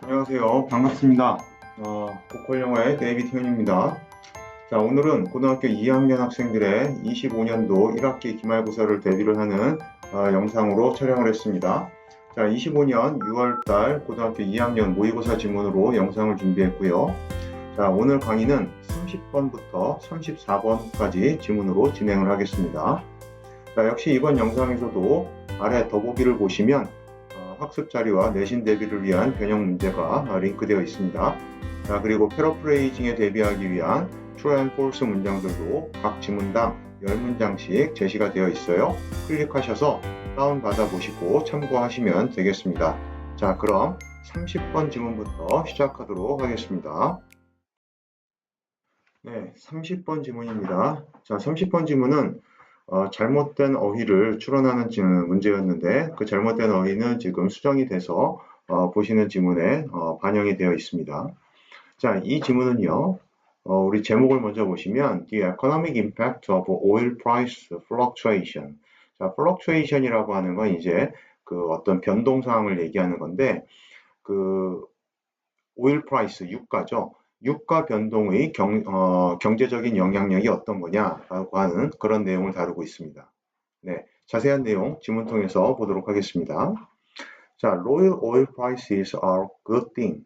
안녕하세요. 반갑습니다. 보컬 영어의 데이비드 현입니다. 자, 오늘은 고등학교 2학년 학생들의 25년도 1학기 기말고사를 대비를 하는 영상으로 촬영을 했습니다. 자, 25년 6월달 고등학교 2학년 모의고사 지문으로 영상을 준비했고요. 자, 오늘 강의는 30번부터 34번까지 지문으로 진행을 하겠습니다. 자, 역시 이번 영상에서도 아래 더보기를 보시면 학습 자료와 내신 대비를 위한 변형 문제가 링크되어 있습니다. 자, 그리고 패러프레이징에 대비하기 위한 true and false 문장들도 각 지문당 10문장씩 제시가 되어 있어요. 클릭하셔서 다운받아 보시고 참고하시면 되겠습니다. 자, 그럼 30번 지문부터 시작하도록 하겠습니다. 네, 30번 지문입니다. 자, 30번 지문은 잘못된 어휘를 추론하는 문제였는데 그 잘못된 어휘는 지금 수정이 돼서 보시는 지문에 반영이 되어 있습니다. 자, 이 지문은요. 우리 제목을 먼저 보시면 The Economic Impact of Oil Price Fluctuation. 자, fluctuation이라고 하는 건 이제 그 어떤 변동 사항을 얘기하는 건데 그 오일 프라이스 유가죠. 유가 변동의 경제적인 영향력이 어떤 거냐라고 하는 그런 내용을 다루고 있습니다. 네, 자세한 내용 지문 통해서 보도록 하겠습니다. 자, low oil prices are good thing.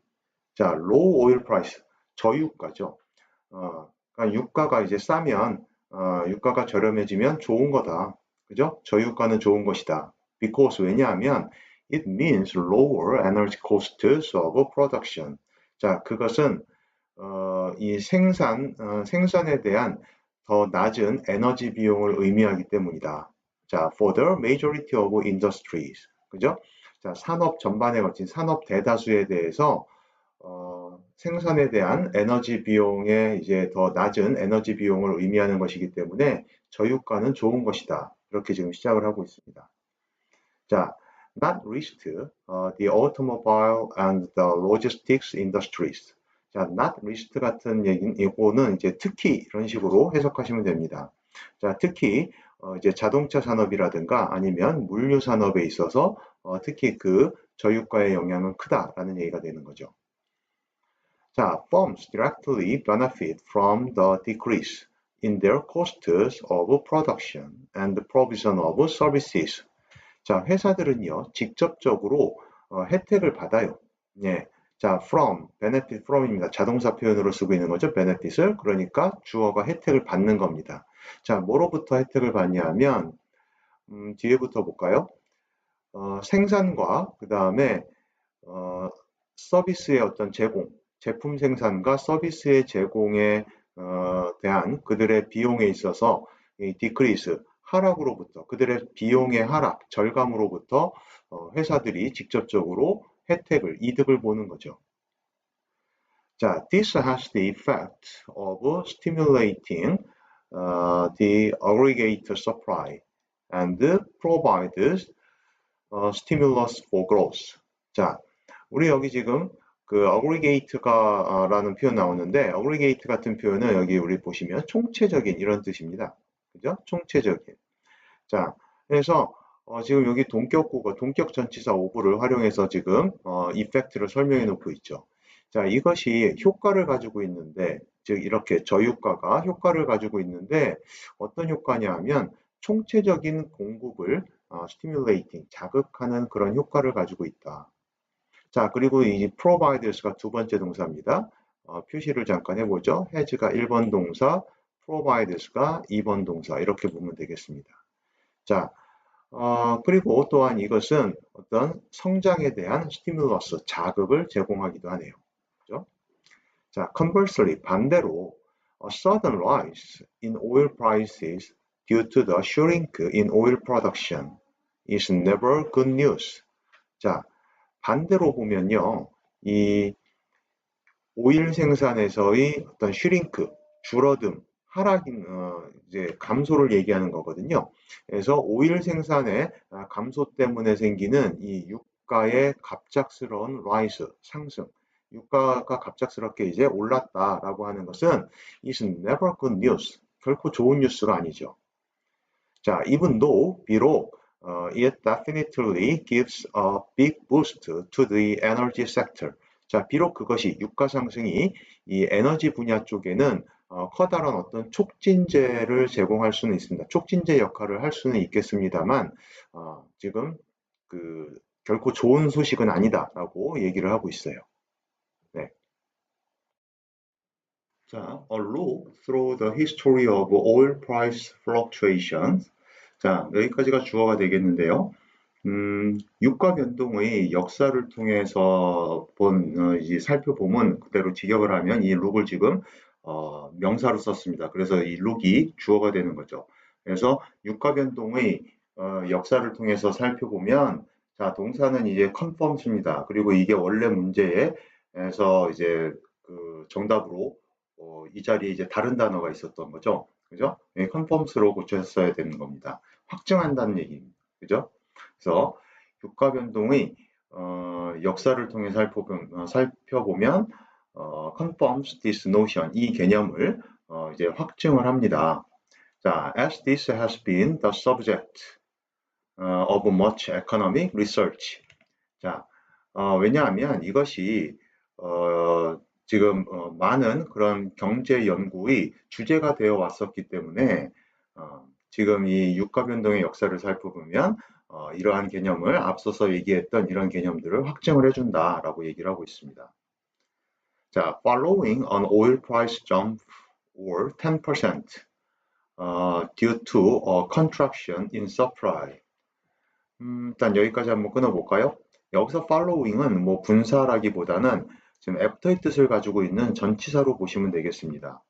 자, low oil price, 저유가죠. 그러니까 유가가 이제 싸면, 유가가 저렴해지면 좋은 거다. 그죠? 저유가는 좋은 것이다. Because 왜냐하면 it means lower energy costs of production. 자, 그것은 이 생산에 대한 더 낮은 에너지 비용을 의미하기 때문이다. 자, for the majority of industries. 그죠? 자, 산업 전반에 거친 산업 대다수에 대해서 생산에 대한 에너지 비용에 이제 더 낮은 에너지 비용을 의미하는 것이기 때문에 저유가는 좋은 것이다. 이렇게 지금 시작을 하고 있습니다. 자, not least the automobile and the logistics industries. 자, not least 같은 얘기는 이거는 이제 특히 이런 식으로 해석하시면 됩니다. 자, 특히 이제 자동차 산업이라든가 아니면 물류 산업에 있어서 특히 그 저유가의 영향은 크다라는 얘기가 되는 거죠. 자, firms directly benefit from the decrease in their costs of production and the provision of services. 자, 회사들은요, 직접적으로 혜택을 받아요. 예. 자, from, benefit from입니다. 자동사 표현으로 쓰고 있는 거죠. benefit을. 그러니까 주어가 혜택을 받는 겁니다. 자, 뭐로부터 혜택을 받냐 하면, 뒤에부터 볼까요? 생산과, 그 다음에, 서비스의 어떤 제공, 제품 생산과 서비스의 제공에 대한 그들의 비용에 있어서 이 decrease, 하락으로부터 그들의 비용의 하락, 절감으로부터 회사들이 직접적으로 혜택을, 이득을 보는 거죠. 자, this has the effect of stimulating the aggregate supply and provides stimulus for growth. 자, 우리 여기 지금 그 aggregate가라는 표현 나오는데 aggregate 같은 표현은 여기 우리 보시면 총체적인 이런 뜻입니다. 그죠? 총체적인. 자, 그래서 지금 여기 동격구가 동격 전치사 오브를 활용해서 지금 이펙트를 설명해 놓고 있죠. 자, 이것이 효과를 가지고 있는데, 즉 이렇게 저유가가 효과를 가지고 있는데 어떤 효과냐 하면 총체적인 공급을 stimulating, 자극하는 그런 효과를 가지고 있다. 자, 그리고 이 provides가 두 번째 동사입니다. 표시를 잠깐 해보죠. has가 1번 동사, provides가 2번 동사 이렇게 보면 되겠습니다. 자, 그리고 또한 이것은 어떤 성장에 대한 스티뮬러스, 자극을 제공하기도 하네요. 그죠? 자, conversely, 반대로 a sudden rise in oil prices due to the shrink in oil production is never good news. 자, 반대로 보면요, 이 오일 생산에서의 어떤 슈링크, 줄어듦, 하락, 이제 감소를 얘기하는 거거든요. 그래서 오일 생산의 감소 때문에 생기는 이 유가의 갑작스러운 라이스, 상승, 유가가 갑작스럽게 이제 올랐다라고 하는 것은 is never good news. 결코 좋은 뉴스가 아니죠. 자, even though 비록 it definitely gives a big boost to the energy sector. 자, 비록 그것이 유가 상승이 이 에너지 분야 쪽에는 커다란 어떤 촉진제를 제공할 수는 있습니다. 촉진제 역할을 할 수는 있겠습니다만 지금 결코 좋은 소식은 아니다라고 얘기를 하고 있어요. 네. 자, a look through the history of oil price fluctuations. 자, 여기까지가 주어가 되겠는데요. 유가 변동의 역사를 통해서 이제 살펴보면 그대로 직역을 하면 이 룩을 지금 명사로 썼습니다. 그래서 이 룩이 주어가 되는 거죠. 그래서 유가 변동의 역사를 통해서 살펴보면 자, 동사는 이제 컨펌스입니다. 그리고 이게 원래 문제에서 이제 정답으로 이 자리에 이제 다른 단어가 있었던 거죠. 그죠? 컨펌스로 고쳤어야 되는 겁니다. 확증한다는 얘기입니다. 그죠? 그래서 유가 변동의 역사를 통해 살펴보면 confirms this notion 이 개념을 이제 확증을 합니다. 자, as this has been the subject of much economic research. 자, 왜냐하면 이것이 지금 많은 그런 경제 연구의 주제가 되어 왔었기 때문에 지금 이 유가 변동의 역사를 살펴보면 이러한 개념을 앞서서 얘기했던 이런 개념들을 확증을 해준다라고 얘기를 하고 있습니다. 자, following an oil price jump or 10% due to a contraction in supply. 일단 여기까지 한번 끊어볼까요? 여기서 following은 뭐 분사라기보다는 지금 after의 뜻을 가지고 있는 전치사로 보시면 되겠습니다.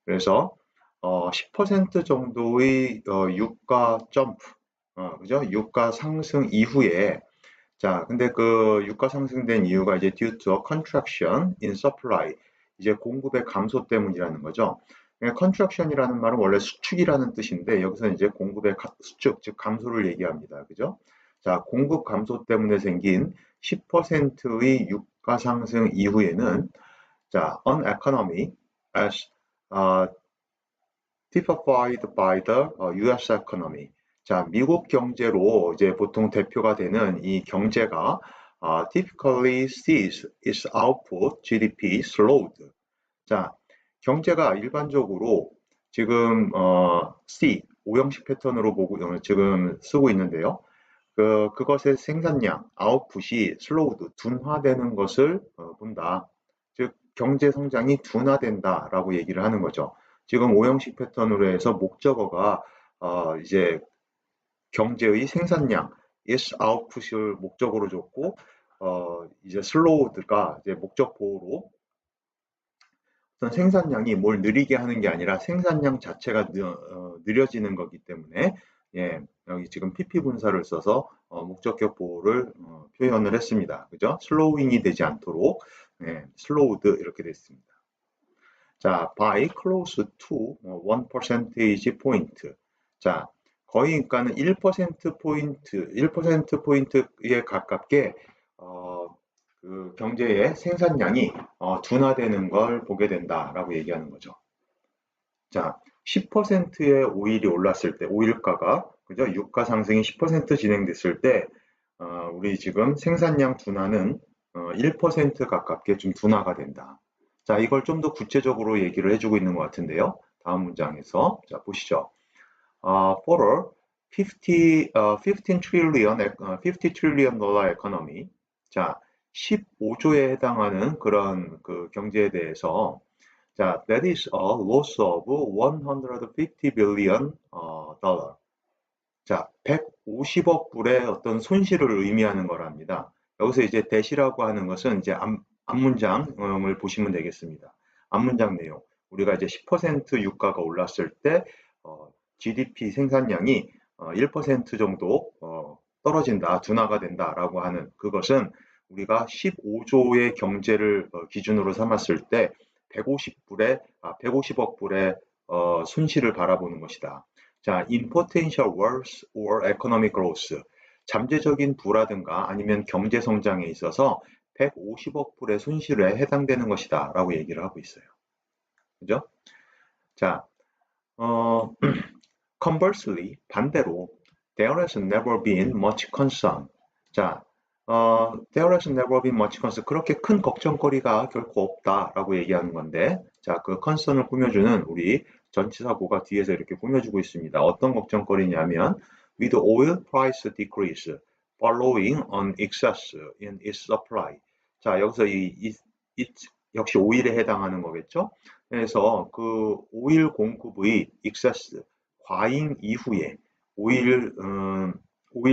그래서 10% 정도의 유가 점프, 그죠? 유가 상승 이후에 자, 근데 그 유가 상승된 이유가 이제 due to a contraction in supply, 이제 공급의 감소 때문이라는 거죠. contraction이라는 말은 원래 수축이라는 뜻인데 여기서 이제 공급의 수축, 즉 감소를 얘기합니다. 그죠? 자, 공급 감소 때문에 생긴 10%의 유가 상승 이후에는 자, an economy as typified by the US economy. 자, 미국 경제로 이제 보통 대표가 되는 이 경제가 typically sees its output GDP slowed. 자, 경제가 일반적으로 지금 C 오형식 패턴으로 보고 지금 쓰고 있는데요. 그것의 생산량, 아웃풋이 슬로우드, 둔화되는 것을 본다. 즉, 경제 성장이 둔화된다라고 얘기를 하는 거죠. 지금 오형식 패턴으로 해서 목적어가 이제 경제의 생산량, is output을 목적으로 줬고 이제 slowed가 이제 목적 보호로 어떤 생산량이 뭘 느리게 하는 게 아니라 생산량 자체가 느려지는 거기 때문에 예, 여기 지금 PP 분사를 써서 목적격 보호를 표현을 했습니다. 그죠? 슬로잉이 되지 않도록 예, slowed 이렇게 됐습니다. 자, by close to 1 percentage point. 자, 거의 그러니까는 1%포인트, 1%포인트에 가깝게 그 경제의 생산량이 둔화되는 걸 보게 된다라고 얘기하는 거죠. 자, 10%의 오일이 올랐을 때, 오일가가 그죠? 유가 상승이 10% 진행됐을 때, 우리 지금 생산량 둔화는 1% 가깝게 좀 둔화가 된다. 자, 이걸 좀 더 구체적으로 얘기를 해주고 있는 것 같은데요. 다음 문장에서 자 보시죠. For a 15 trillion dollar economy. 자, 15조에 해당하는 그런 그 경제에 대해서 자, that is a loss of 150 billion dollar. 자, 150억 불의 어떤 손실을 의미하는 거랍니다. 여기서 이제 대시라고 하는 것은 이제 앞문장을 보시면 되겠습니다. 앞문장 내용. 우리가 이제 10% 유가가 올랐을 때 GDP 생산량이 1% 정도 떨어진다, 둔화가 된다라고 하는 그것은 우리가 15조의 경제를 기준으로 삼았을 때 150억 불의 손실을 바라보는 것이다. 자, in potential worse or economic growth. 잠재적인 부라든가 아니면 경제 성장에 있어서 150억 불의 손실에 해당되는 것이다 라고 얘기를 하고 있어요. 그죠? 자, conversely, 반대로 there has never been much concern. 자, There has never been much concern. 그렇게 큰 걱정거리가 결코 없다라고 얘기하는 건데, 자, 그 concern을 꾸며주는 우리 전치사구가 뒤에서 이렇게 꾸며주고 있습니다. 어떤 걱정거리냐면, with oil price decrease following an excess in its supply. 자, 여기서 it 역시 오일에 해당하는 거겠죠? 그래서 그 오일 공급의 excess, 과잉 이후에 오일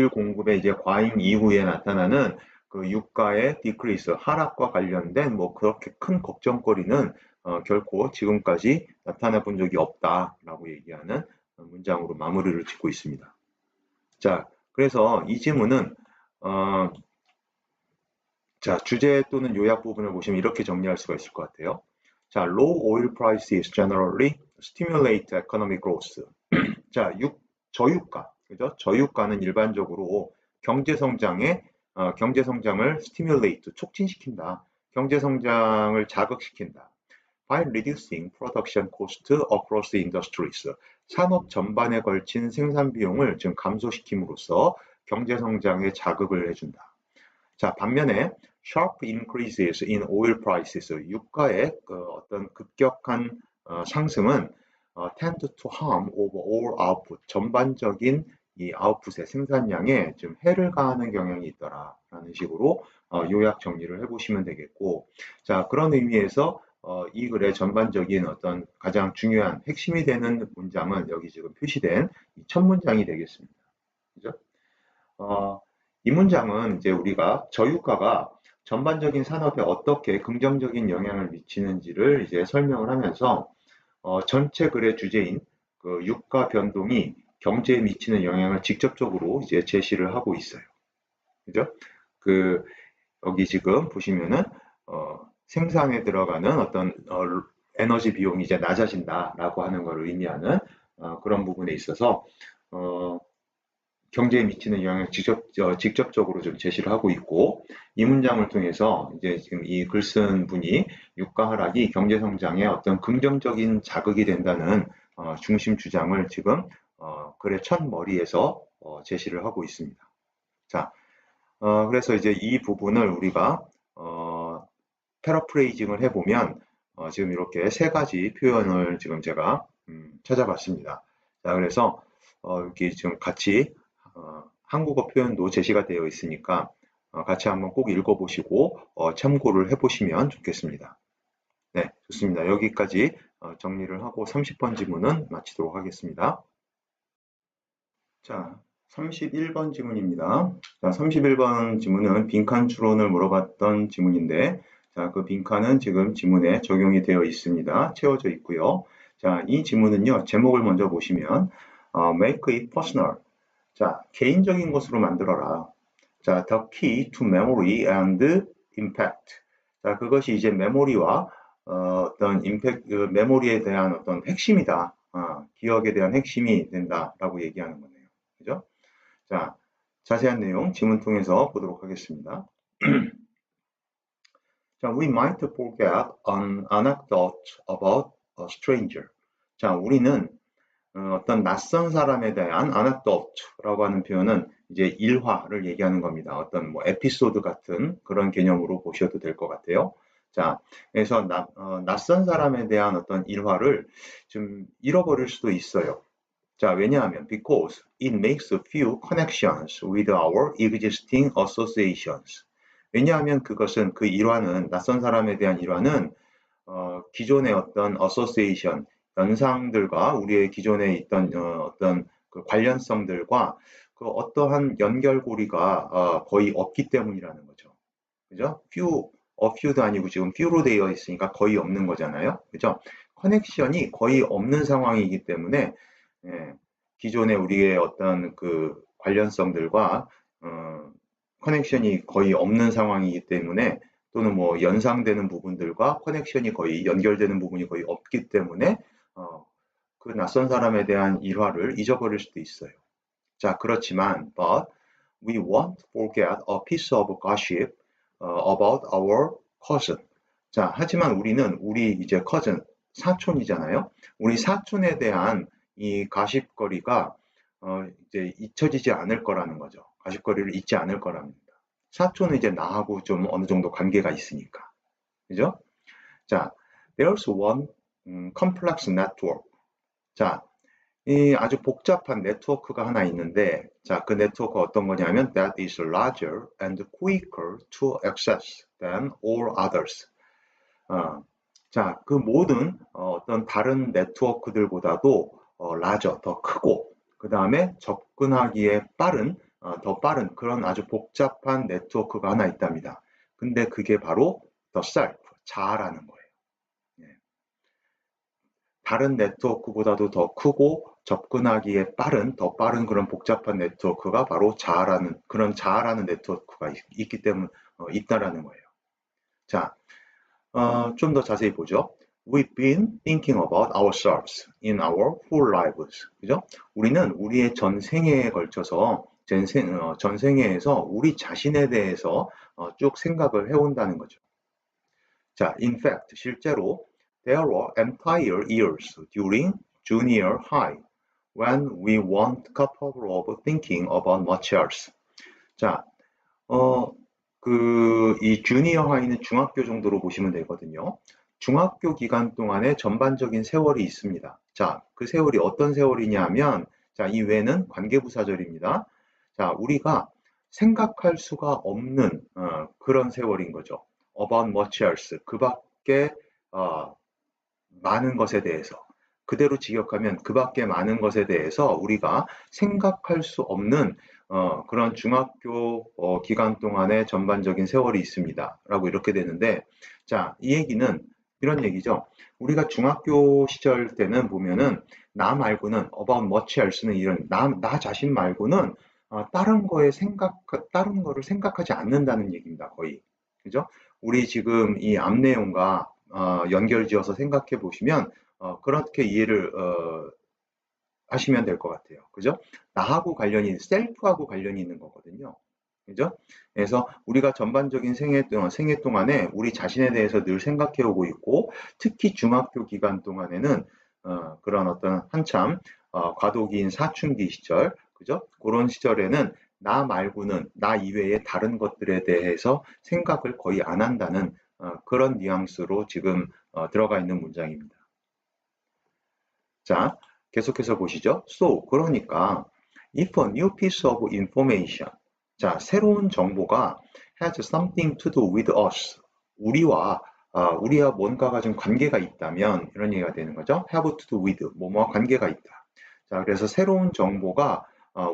공급의 이제 과잉 이후에 나타나는 그 유가의 디크리스, 하락과 관련된 뭐 그렇게 큰 걱정거리는 결코 지금까지 나타나 본 적이 없다라고 얘기하는 문장으로 마무리를 짓고 있습니다. 자, 그래서 이 지문은 자, 주제 또는 요약 부분을 보시면 이렇게 정리할 수가 있을 것 같아요. 자, low oil prices generally stimulate economic growth. 자, 저유가, 그죠? 저유가는 일반적으로 경제 성장을 stimulate, 촉진시킨다. 경제 성장을 자극시킨다. By reducing production cost across industries. 산업 전반에 걸친 생산 비용을 좀 감소시킴으로써 경제 성장에 자극을 해준다. 자, 반면에 sharp increases in oil prices, 유가의 어떤 급격한 상승은 tend to harm overall output, 전반적인 이 아웃풋의 생산량에 좀 해를 가하는 경향이 있더라라는 식으로 요약 정리를 해보시면 되겠고, 자, 그런 의미에서 이 글의 전반적인 어떤 가장 중요한 핵심이 되는 문장은 여기 지금 표시된 첫 문장이 되겠습니다. 그죠? 이 문장은 이제 우리가 저유가가 전반적인 산업에 어떻게 긍정적인 영향을 미치는지를 이제 설명을 하면서 전체 글의 주제인 그 유가 변동이 경제에 미치는 영향을 직접적으로 이제 제시를 하고 있어요. 그죠? 그 여기 지금 보시면은 생산에 들어가는 어떤 에너지 비용이 이제 낮아진다라고 하는 걸 의미하는 그런 부분에 있어서 경제에 미치는 영향을 직접적으로 좀 제시를 하고 있고, 이 문장을 통해서 이제 지금 이 글 쓴 분이 유가 하락이 경제 성장에 어떤 긍정적인 자극이 된다는 중심 주장을 지금 글의 첫 머리에서 제시를 하고 있습니다. 자, 그래서 이제 이 부분을 우리가 패러프레이징을 해보면 지금 이렇게 세 가지 표현을 지금 제가 찾아봤습니다. 자, 그래서 이렇게 지금 같이 한국어 표현도 제시가 되어 있으니까 같이 한번 꼭 읽어보시고 참고를 해보시면 좋겠습니다. 네, 좋습니다. 여기까지 정리를 하고 30번 지문은 마치도록 하겠습니다. 자, 31번 지문입니다. 자, 31번 지문은 빈칸 추론을 물어봤던 지문인데, 자, 그 빈칸은 지금 지문에 적용이 되어 있습니다. 채워져 있고요. 자, 이 지문은요, 제목을 먼저 보시면 make it personal. 자, 개인적인 것으로 만들어라. 자, the key to memory and impact. 자, 그것이 이제 메모리와 어떤 임팩트, 메모리에 대한 어떤 핵심이다. 기억에 대한 핵심이 된다라고 얘기하는 거네요. 그죠? 자, 자세한 내용 지문 통해서 보도록 하겠습니다. 자, we might forget an anecdote about a stranger. 자, 우리는 어떤 낯선 사람에 대한 anecdote라고 하는 표현은 이제 일화를 얘기하는 겁니다. 어떤 뭐 에피소드 같은 그런 개념으로 보셔도 될 것 같아요. 자, 그래서 낯선 사람에 대한 어떤 일화를 좀 잃어버릴 수도 있어요. 자, 왜냐하면 because it makes a few connections with our existing associations. 왜냐하면 그것은 그 일화는 낯선 사람에 대한 일화는 기존의 어떤 association 연상들과 우리의 기존에 있던 어떤 그 관련성들과 그 어떠한 연결고리가 거의 없기 때문이라는 거죠. 그죠? few도 아니고 지금 few로 되어 있으니까 거의 없는 거잖아요. 그죠? 커넥션이 거의 없는 상황이기 때문에 예, 기존의 우리의 어떤 그 관련성들과 커넥션이 거의 없는 상황이기 때문에 또는 뭐 연상되는 부분들과 커넥션이 거의 연결되는 부분이 거의 없기 때문에 그 낯선 사람에 대한 일화를 잊어버릴 수도 있어요. 자, 그렇지만 but we won't forget a piece of gossip about our cousin. 자, 하지만 우리는 우리 이제 cousin 사촌이잖아요. 우리 사촌에 대한 이 가십거리가 이제 잊혀지지 않을 거라는 거죠. 가십거리를 잊지 않을 거랍니다. 사초는 이제 나하고 좀 어느 정도 관계가 있으니까. 그죠? 자, there's one complex network. 자, 이 아주 복잡한 네트워크가 하나 있는데, 자, 그 네트워크가 어떤 거냐면, that is larger and quicker to access than all others. 자, 그 모든 어떤 다른 네트워크들보다도 larger, 더 크고, 그 다음에 접근하기에 빠른, 더 빠른 그런 아주 복잡한 네트워크가 하나 있답니다. 근데 그게 바로 the self, 자아라는 거예요. 예. 다른 네트워크보다도 더 크고 접근하기에 빠른, 더 빠른 그런 복잡한 네트워크가 바로 자아라는, 그런 자아라는 네트워크가 있기 때문에 있다라는 거예요. 자, 좀 더 자세히 보죠. We've been thinking about ourselves in our whole lives. 그죠? 우리는 우리의 전생에 걸쳐서 전생에서 우리 자신에 대해서 쭉 생각을 해온다는 거죠. 자, in fact, 실제로 there were entire years during junior high when we weren't capable of thinking about much else. 자, 이 주니어 하이는 중학교 정도로 보시면 되거든요. 중학교 기간 동안에 전반적인 세월이 있습니다. 자, 그 세월이 어떤 세월이냐면, 자, 이 외는 관계부사절입니다. 자, 우리가 생각할 수가 없는 그런 세월인 거죠. about much else, 그 밖에 많은 것에 대해서. 그대로 직역하면 그 밖에 많은 것에 대해서 우리가 생각할 수 없는 그런 중학교 기간 동안의 전반적인 세월이 있습니다. 라고 이렇게 되는데, 자, 이 얘기는 이런 얘기죠. 우리가 중학교 시절 때는 보면은 나 말고는 about much else는 이런 나 자신 말고는 다른 거를 생각하지 않는다는 얘기입니다. 거의. 그죠? 우리 지금 이 앞 내용과 연결지어서 생각해 보시면 그렇게 이해를 하시면 될 것 같아요. 그죠? 나하고 관련이 셀프하고 관련이 있는 거거든요. 그죠? 그래서 우리가 전반적인 생애 동안에 우리 자신에 대해서 늘 생각해 오고 있고, 특히 중학교 기간 동안에는 그런 어떤 한참 과도기인 사춘기 시절, 그죠? 그런 시절에는 나 말고는 나 이외의 다른 것들에 대해서 생각을 거의 안 한다는 그런 뉘앙스로 지금 들어가 있는 문장입니다. 자, 계속해서 보시죠. So, 그러니까 if a new piece of information, 자, 새로운 정보가 has something to do with us, 우리와 뭔가가 좀 관계가 있다면 이런 얘기가 되는 거죠. have to do with, 뭐뭐와 관계가 있다. 자, 그래서 새로운 정보가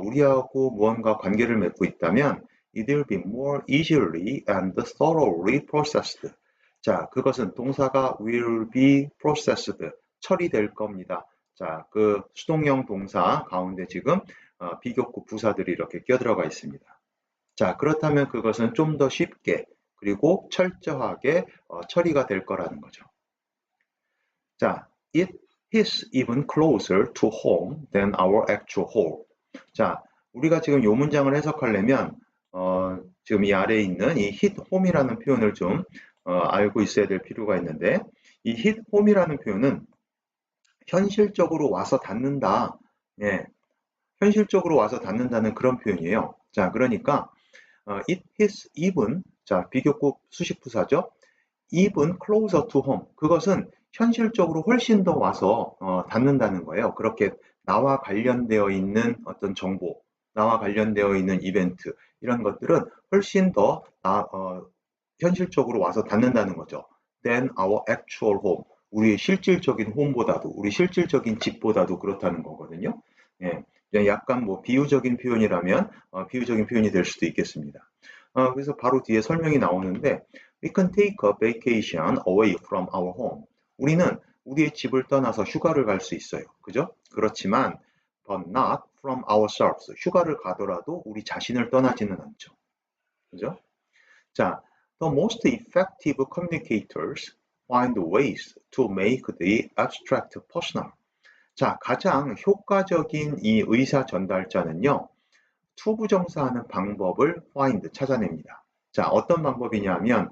우리하고 무언가 관계를 맺고 있다면 it will be more easily and thoroughly processed. 자, 그것은 동사가 will be processed, 처리될 겁니다. 자, 그 수동형 동사 가운데 지금 비교급 부사들이 이렇게 끼어들어가 있습니다. 자, 그렇다면 그것은 좀 더 쉽게 그리고 철저하게 처리가 될 거라는 거죠. 자, it is even closer to home than our actual home. 자, 우리가 지금 이 문장을 해석하려면 지금 이 아래에 있는 이 hit home이라는 표현을 좀 알고 있어야 될 필요가 있는데, 이 hit home이라는 표현은 현실적으로 와서 닿는다. 예, 현실적으로 와서 닿는다는 그런 표현이에요. 자, 그러니까 it is even, 자, 비교급 수식부사죠. even closer to home. 그것은 현실적으로 훨씬 더 와서 닿는다는 거예요. 그렇게 나와 관련되어 있는 어떤 정보, 나와 관련되어 있는 이벤트, 이런 것들은 훨씬 더 현실적으로 와서 닿는다는 거죠. than our actual home. 우리의 실질적인 홈보다도, 우리 실질적인 집보다도 그렇다는 거거든요. 예, 약간 뭐 비유적인 표현이라면 비유적인 표현이 될 수도 있겠습니다. 그래서 바로 뒤에 설명이 나오는데, we can take a vacation away from our home. 우리는 우리의 집을 떠나서 휴가를 갈 수 있어요. 그죠? 그렇지만 but not from ourselves. 휴가를 가더라도 우리 자신을 떠나지는 않죠. 그죠? 자, the most effective communicators find ways to make the abstract personal. 자, 가장 효과적인 이 의사 전달자는요, 투부정사하는 방법을 find, 찾아냅니다. 자, 어떤 방법이냐면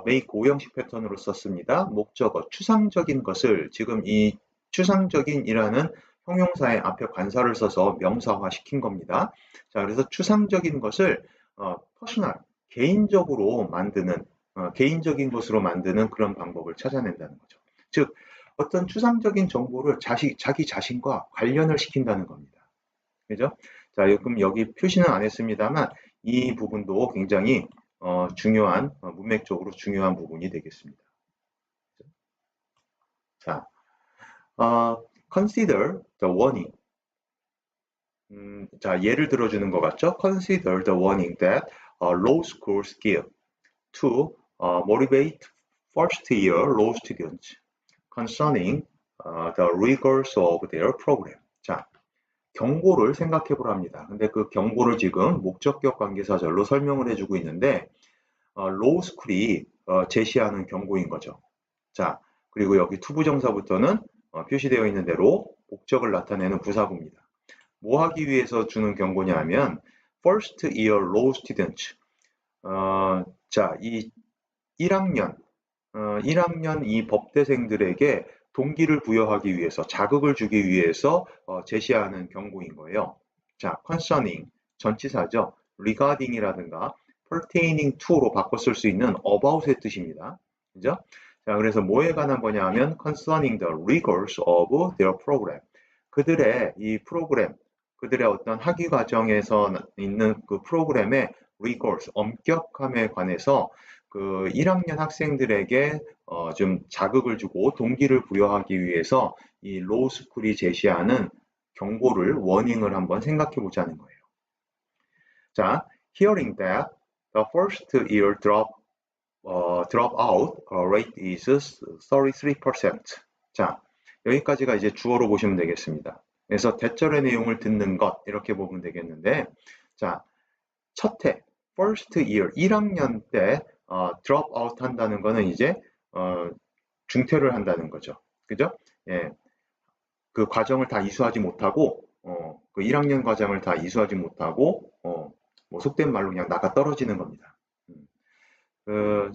make 오형식 패턴으로 썼습니다. 목적어, 추상적인 것을 지금 이 추상적인이라는 형용사의 앞에 관사를 써서 명사화 시킨 겁니다. 자, 그래서 추상적인 것을 퍼스널, 개인적으로 만드는, 개인적인 것으로 만드는 그런 방법을 찾아낸다는 거죠. 즉, 어떤 추상적인 정보를 자기 자신과 관련을 시킨다는 겁니다. 그죠? 자, 그럼 여기 표시는 안 했습니다만, 이 부분도 굉장히 중요한, 문맥적으로 중요한 부분이 되겠습니다. 자, consider the warning. 자, 예를 들어주는 것 같죠? Consider the warning that law schools give to motivate first-year law students concerning the rigors of their program. 자, 경고를 생각해 보랍니다. 근데 그 경고를 지금 목적격 관계사절로 설명을 해주고 있는데, 로우 스쿨이 제시하는 경고인 거죠. 자, 그리고 여기 투부정사부터는 표시되어 있는 대로 목적을 나타내는 부사구입니다. 뭐 하기 위해서 주는 경고냐 하면 first year law students 자, 이 1학년 1학년 이 법대생들에게 동기를 부여하기 위해서 자극을 주기 위해서 제시하는 경고인 거예요. 자, concerning 전치사죠. regarding이라든가 pertaining to로 바꿔 쓸 수 있는 about의 뜻입니다. 그죠? 자, 그래서 뭐에 관한 거냐 하면 concerning the rigors of their program. 그들의 이 프로그램, 그들의 어떤 학위 과정에서 있는 그 프로그램의 rigors, 엄격함에 관해서 그 1학년 학생들에게 좀 자극을 주고 동기를 부여하기 위해서 이 로우 스쿨이 제시하는 경고를, 워닝을 한번 생각해 보자는 거예요. 자, hearing that the first year dropout rate is 33%. 자, 여기까지가 이제 주어로 보시면 되겠습니다. 그래서 대절의 내용을 듣는 것 이렇게 보면 되겠는데, 자, 첫 해, first year, 1학년 때 drop out 한다는 거는 이제 중퇴를 한다는 거죠. 그죠? 예. 그 과정을 다 이수하지 못하고 그 1학년 과정을 다 이수하지 못하고 뭐 속된 말로 그냥 나가 떨어지는 겁니다.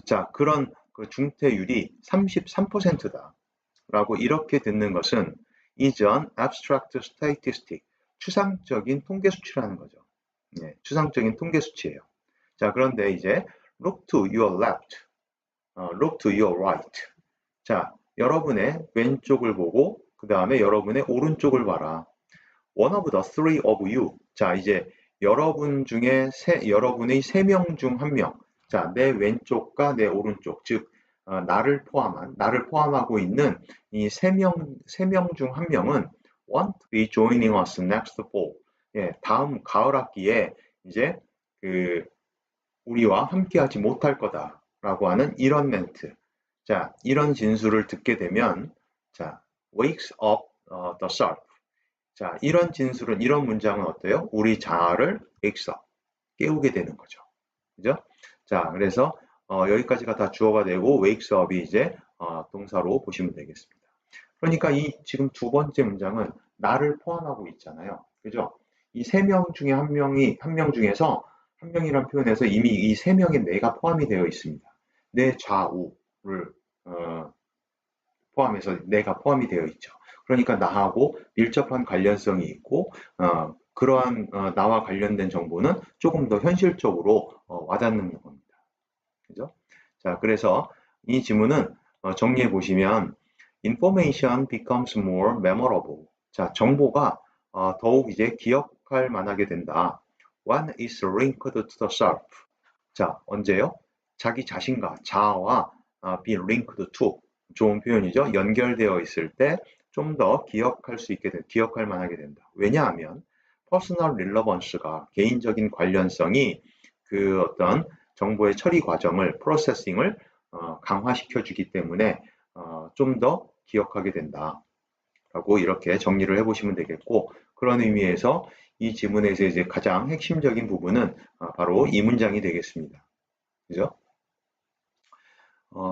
자, 그런 그 중퇴율이 33%다. 라고 이렇게 듣는 것은 is an abstract statistic, 추상적인 통계 수치라는 거죠. 네, 추상적인 통계 수치예요. 자, 그런데 이제 look to your left, look to your right. 자, 여러분의 왼쪽을 보고 그 다음에 여러분의 오른쪽을 봐라. One of the three of you. 자, 이제 여러분 중에 여러분의 3명 중 1명. 자, 내 왼쪽과 내 오른쪽, 즉 나를 포함하고 있는 이 3명 중 1명은 want to be joining us next fall. 예, 다음 가을 학기에 이제 그 우리와 함께하지 못할 거다라고 하는 이런 멘트. 자, 이런 진술을 듣게 되면 자, wakes up the sharp. 자, 이런 진술은, 이런 문장은 어때요? 우리 자아를 wakes up, 깨우게 되는 거죠. 그죠? 자, 그래서 여기까지가 다 주어가 되고 wakes up이 이제 동사로 보시면 되겠습니다. 그러니까 이 지금 두 번째 문장은 나를 포함하고 있잖아요. 그죠? 이 3명 중에 한 명 중에서 한 명이란 표현에서 이미 이 3명의 내가 포함이 되어 있습니다. 내 좌우를 포함해서 내가 포함이 되어 있죠. 그러니까 나하고 밀접한 관련성이 있고 그러한 나와 관련된 정보는 조금 더 현실적으로 와닿는 겁니다. 그죠? 자, 그래서 이 지문은 정리해 보시면 information becomes more memorable. 자, 정보가 더욱 이제 기억할 만하게 된다. One is linked to the self. 자, 언제요? 자기 자신과 자아와 be linked to. 좋은 표현이죠. 연결되어 있을 때 좀 더 기억할 만하게 된다. 왜냐하면 personal relevance가, 개인적인 관련성이 그 어떤 정보의 처리 과정을, 프로세싱을 강화시켜 주기 때문에 좀 더 기억하게 된다. 라고 이렇게 정리를 해보시면 되겠고, 그런 의미에서 이 지문에서 이제 가장 핵심적인 부분은 바로 이 문장이 되겠습니다. 그죠?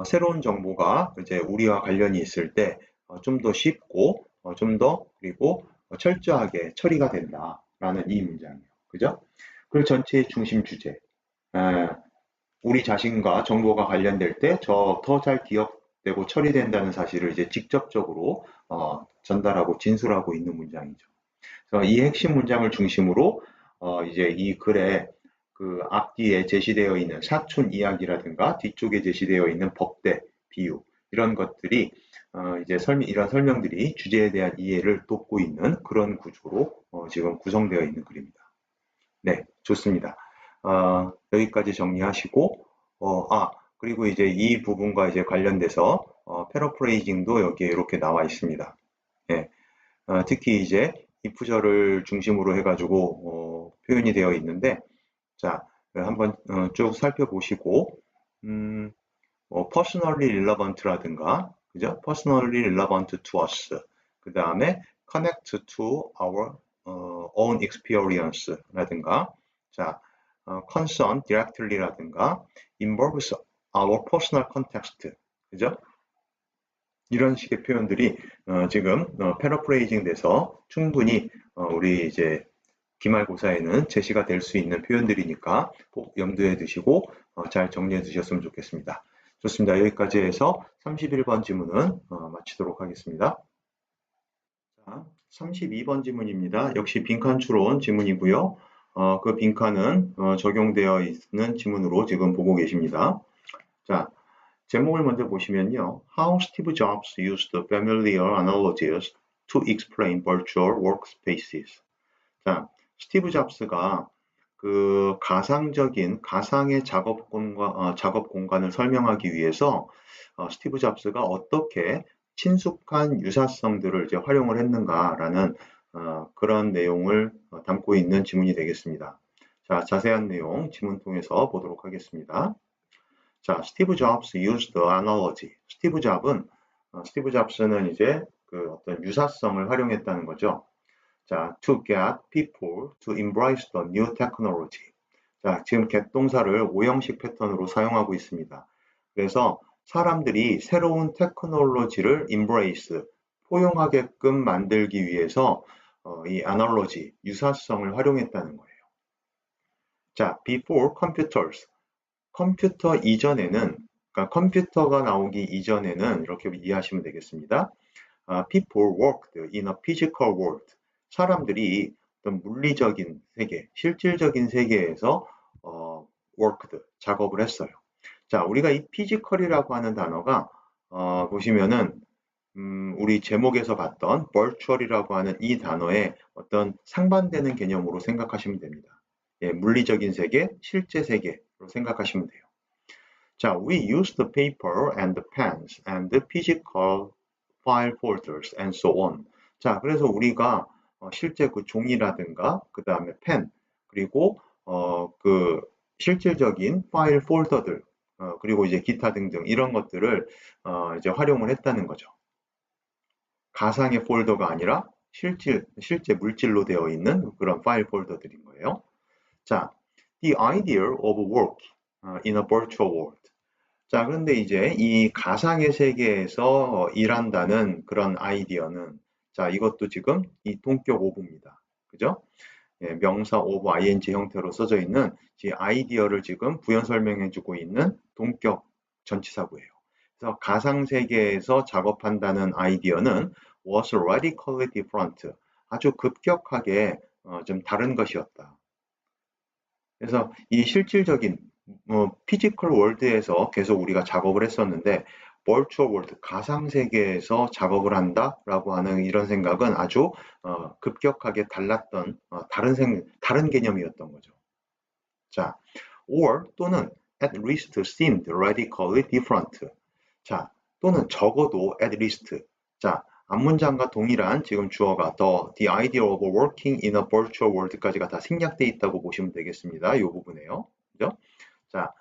새로운 정보가 이제 우리와 관련이 있을 때 좀 더 쉽고 좀 더 그리고 철저하게 처리가 된다라는 이 문장이에요. 그죠? 그 전체의 중심 주제. 우리 자신과 정보가 관련될 때 더 잘 기억되고 처리된다는 사실을 이제 직접적으로 전달하고 진술하고 있는 문장이죠. 그래서 이 핵심 문장을 중심으로 이제 이 글의 그 앞뒤에 제시되어 있는 사촌 이야기라든가 뒤쪽에 제시되어 있는 법대, 비유 이런 것들이 이제 이런 설명들이 주제에 대한 이해를 돕고 있는 그런 구조로 지금 구성되어 있는 글입니다. 네, 좋습니다. 여기까지 정리하시고, 그리고 이제 이 부분과 이제 관련돼서 패러프레이징도 여기에 이렇게 나와 있습니다. 예, 특히 이제 이프절을 중심으로 해가지고 표현이 되어 있는데, 자, 한번 쭉 살펴보시고, personally relevant라든가, 그죠? personally relevant to us. 그 다음에 connect to our own experience라든가, 자, concern directly라든가, involves our personal context. 그죠? 이런 식의 표현들이 지금 패러프레이징 돼서 충분히 우리 이제 기말고사에는 제시가 될 수 있는 표현들이니까 꼭 염두에 두시고 잘 정리해 두셨으면 좋겠습니다. 좋습니다. 여기까지 해서 31번 지문은 마치도록 하겠습니다. 자, 32번 지문입니다. 역시 빈칸 추론 지문이고요. 그 빈칸은 적용되어 있는 지문으로 지금 보고 계십니다. 자, 제목을 먼저 보시면요. How Steve Jobs used familiar analogies to explain virtual workspaces. 자, 스티브 잡스가 그 가상의 작업 공간을 설명하기 위해서 스티브 잡스가 어떻게 친숙한 유사성들을 이제 활용을 했는가라는 그런 내용을 담고 있는 지문이 되겠습니다. 자, 자세한 내용 지문 통해서 보도록 하겠습니다. 자, 스티브 잡스 used analogy. 스티브 잡스는 이제 그 어떤 유사성을 활용했다는 거죠. 자, to get people to embrace the new technology. 자, 지금 get 동사를 오형식 패턴으로 사용하고 있습니다. 그래서 사람들이 새로운 테크놀로지를 embrace, 포용하게끔 만들기 위해서 이 analogy, 유사성을 활용했다는 거예요. 자, before computers. 컴퓨터 이전에는, 그러니까 컴퓨터가 나오기 이전에는 이렇게 이해하시면 되겠습니다. People worked in a physical world. 사람들이 어떤 물리적인 세계, 실질적인 세계에서 worked, 작업을 했어요. 자, 우리가 이 physical이라고 하는 단어가 보시면은 우리 제목에서 봤던 virtual이라고 하는 이 단어의 어떤 상반되는 개념으로 생각하시면 됩니다. 예, 물리적인 세계, 실제 세계로 생각하시면 돼요. 자, we use the paper and the pens and the physical file folders and so on. 자, 그래서 우리가 실제 그 종이라든가 그 다음에 펜 그리고 그 실질적인 파일 폴더들 그리고 이제 기타 등등 이런 것들을 이제 활용을 했다는 거죠. 가상의 폴더가 아니라 실제 물질로 되어 있는 그런 파일 폴더들인 거예요. 자, the idea of work in a virtual world. 자, 그런데 이제 이 가상의 세계에서 일한다는 그런 아이디어는, 자, 이것도 지금 이 동격 오브입니다. 그죠? 예, 명사 오브 ing 형태로 써져 있는 이 아이디어를 지금 부연 설명해주고 있는 동격 전치사구예요. 그래서 가상 세계에서 작업한다는 아이디어는 was radically different. 아주 급격하게 좀 다른 것이었다. 그래서 이 실질적인 피지컬 월드에서 계속 우리가 작업을 했었는데 virtual world, 가상 세계에서 작업을 한다라고 하는 이런 생각은 아주 급격하게 달랐던 다른 개념이었던 거죠. 자, or 또는 at least seemed radically different. 자, 또는 적어도 at least. 자, 앞문장과 동일한 지금 주어가 the idea of working in a virtual world까지가 다 생략되어 있다고 보시면 되겠습니다. 이 부분에요. 그죠? 자,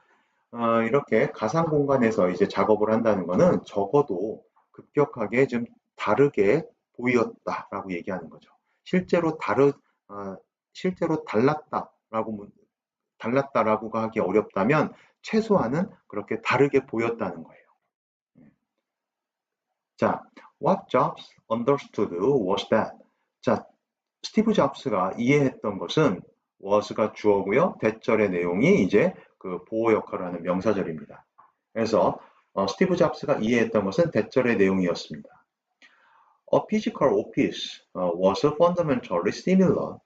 이렇게 가상 공간에서 이제 작업을 한다는 것은 적어도 급격하게 좀 다르게 보였다라고 얘기하는 거죠. 실제로 달랐다라고 하기 어렵다면 최소한은 그렇게 다르게 보였다는 거예요. 자, what Jobs understood was that. 자, 스티브 잡스가 이해했던 것은 was가 주어고요. 대절의 내용이 이제 그 보호 역할을 하는 명사절입니다. 그래서 스티브 잡스가 이해했던 것은 대절의 내용이었습니다. A physical office was fundamentally similar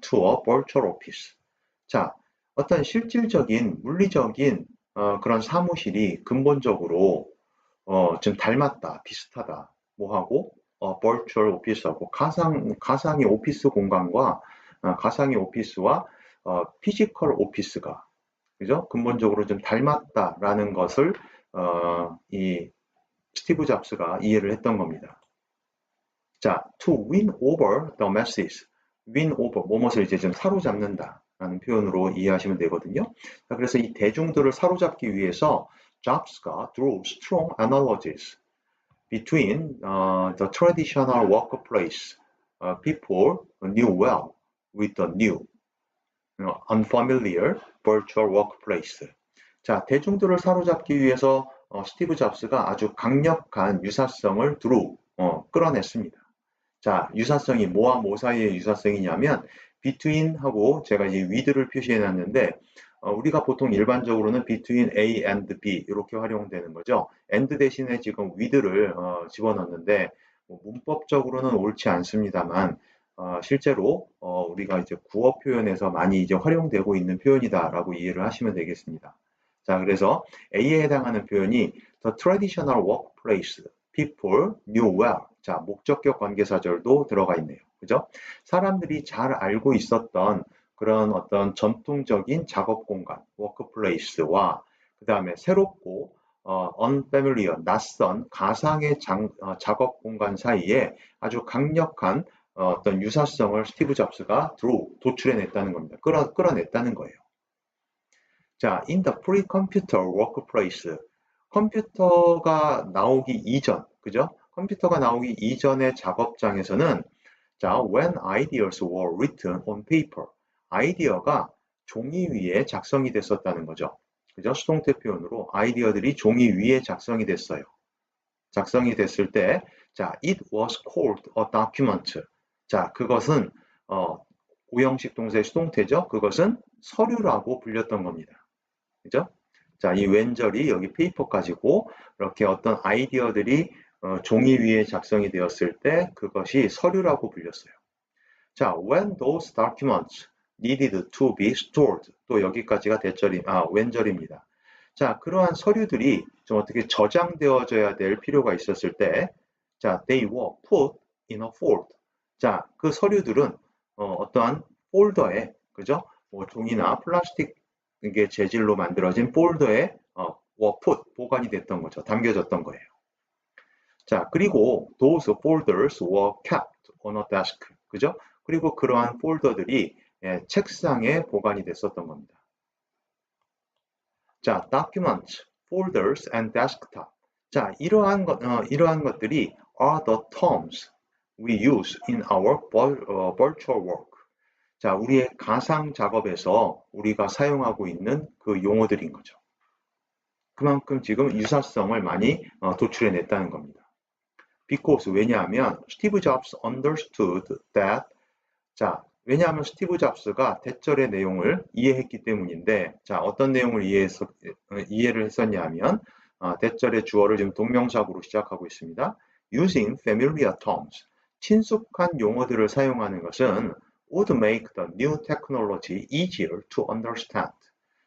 to a virtual office. 자, 어떤 실질적인 물리적인 그런 사무실이 근본적으로 좀 닮았다, 비슷하다. 뭐하고 virtual 오피스하고 가상의 오피스 공간과 가상의 오피스와 피지컬 오피스가 그죠? 근본적으로 좀 닮았다라는 것을 이 스티브 잡스가 이해를 했던 겁니다. 자, to win over the masses, win over 뭐뭇을 이제 좀 사로잡는다라는 표현으로 이해하시면 되거든요. 자, 그래서 이 대중들을 사로잡기 위해서 잡스가 drew strong analogies between the traditional workplace people knew well with the new unfamiliar virtual workplace. 자, 대중들을 사로잡기 위해서 스티브 잡스가 아주 강력한 유사성을 끌어냈습니다. 자, 유사성이 뭐와 뭐 사이의 유사성이냐면 between하고 제가 이제 with를 표시해 놨는데 우리가 보통 일반적으로는 between A and B 이렇게 활용되는 거죠. and 대신에 지금 with를 집어넣는데 뭐 문법적으로는 옳지 않습니다만 실제로 우리가 이제 구어 표현에서 많이 이제 활용되고 있는 표현이다라고 이해를 하시면 되겠습니다. 자, 그래서 A에 해당하는 표현이 the traditional workplace people knew well. 자, 목적격 관계사절도 들어가 있네요. 그죠? 사람들이 잘 알고 있었던 그런 어떤 전통적인 작업 공간, 워크플레이스와 그 다음에 새롭고 unfamiliar, 낯선 가상의 작업 공간 사이에 아주 강력한 어떤 유사성을 스티브 잡스가 도출해냈다는 겁니다. 끌어냈다는 거예요. 자, in the pre-computer workplace, 컴퓨터가 나오기 이전, 그죠? 컴퓨터가 나오기 이전의 작업장에서는 자, when ideas were written on paper, 아이디어가 종이 위에 작성이 됐었다는 거죠. 그죠? 수동태 표현으로 아이디어들이 종이 위에 작성이 됐어요. 작성이 됐을 때, 자, it was called a document. 자, 그것은 오형식 동사의 수동태죠. 그것은 서류라고 불렸던 겁니다. 그죠? 자, 이 왼절이 여기 페이퍼 가지고 이렇게 어떤 아이디어들이 종이 위에 작성이 되었을 때 그것이 서류라고 불렸어요. 자, when those documents needed to be stored. 또 여기까지가 왼절입니다. 자, 그러한 서류들이 좀 어떻게 저장되어져야 될 필요가 있었을 때, 자, they were put in a fold. 자, 그 서류들은 어떠한 폴더에, 그죠? 뭐 종이나 플라스틱 이게 재질로 만들어진 폴더에 were put, 보관이 됐던 거죠. 담겨졌던 거예요. 자, 그리고 those folders were kept on a desk. 그죠? 그리고 그러한 폴더들이 책상에 보관이 됐었던 겁니다. 자, documents, folders, and desktop. 자, 이러한 것들이 are the terms we use in our virtual work. 자, 우리의 가상 작업에서 우리가 사용하고 있는 그 용어들인 거죠. 그만큼 지금 유사성을 많이 도출해냈다는 겁니다. Because 왜냐하면 스티브 잡스 understood that 자, 왜냐하면 스티브 잡스가 대절의 내용을 이해했기 때문인데 자, 어떤 내용을 이해를 했었냐면 대절의 주어를 지금 동명사구로 시작하고 있습니다. Using familiar terms 친숙한 용어들을 사용하는 것은 would make the new technology easier to understand.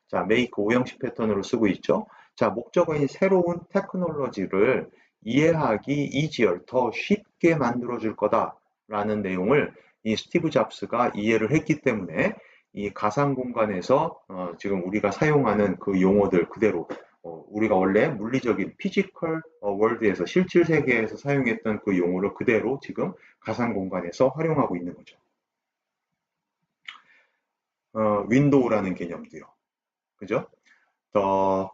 자, make 오형식 패턴으로 쓰고 있죠. 자, 목적어인 새로운 테크놀로지를 이해하기 easier, 더 쉽게 만들어줄 거다라는 내용을 이 스티브 잡스가 이해를 했기 때문에 이 가상 공간에서 지금 우리가 사용하는 그 용어들 그대로 우리가 원래 물리적인 피지컬 월드에서 실질 세계에서 사용했던 그 용어를 그대로 지금 가상 공간에서 활용하고 있는 거죠. 윈도우라는 개념도요. 그죠? The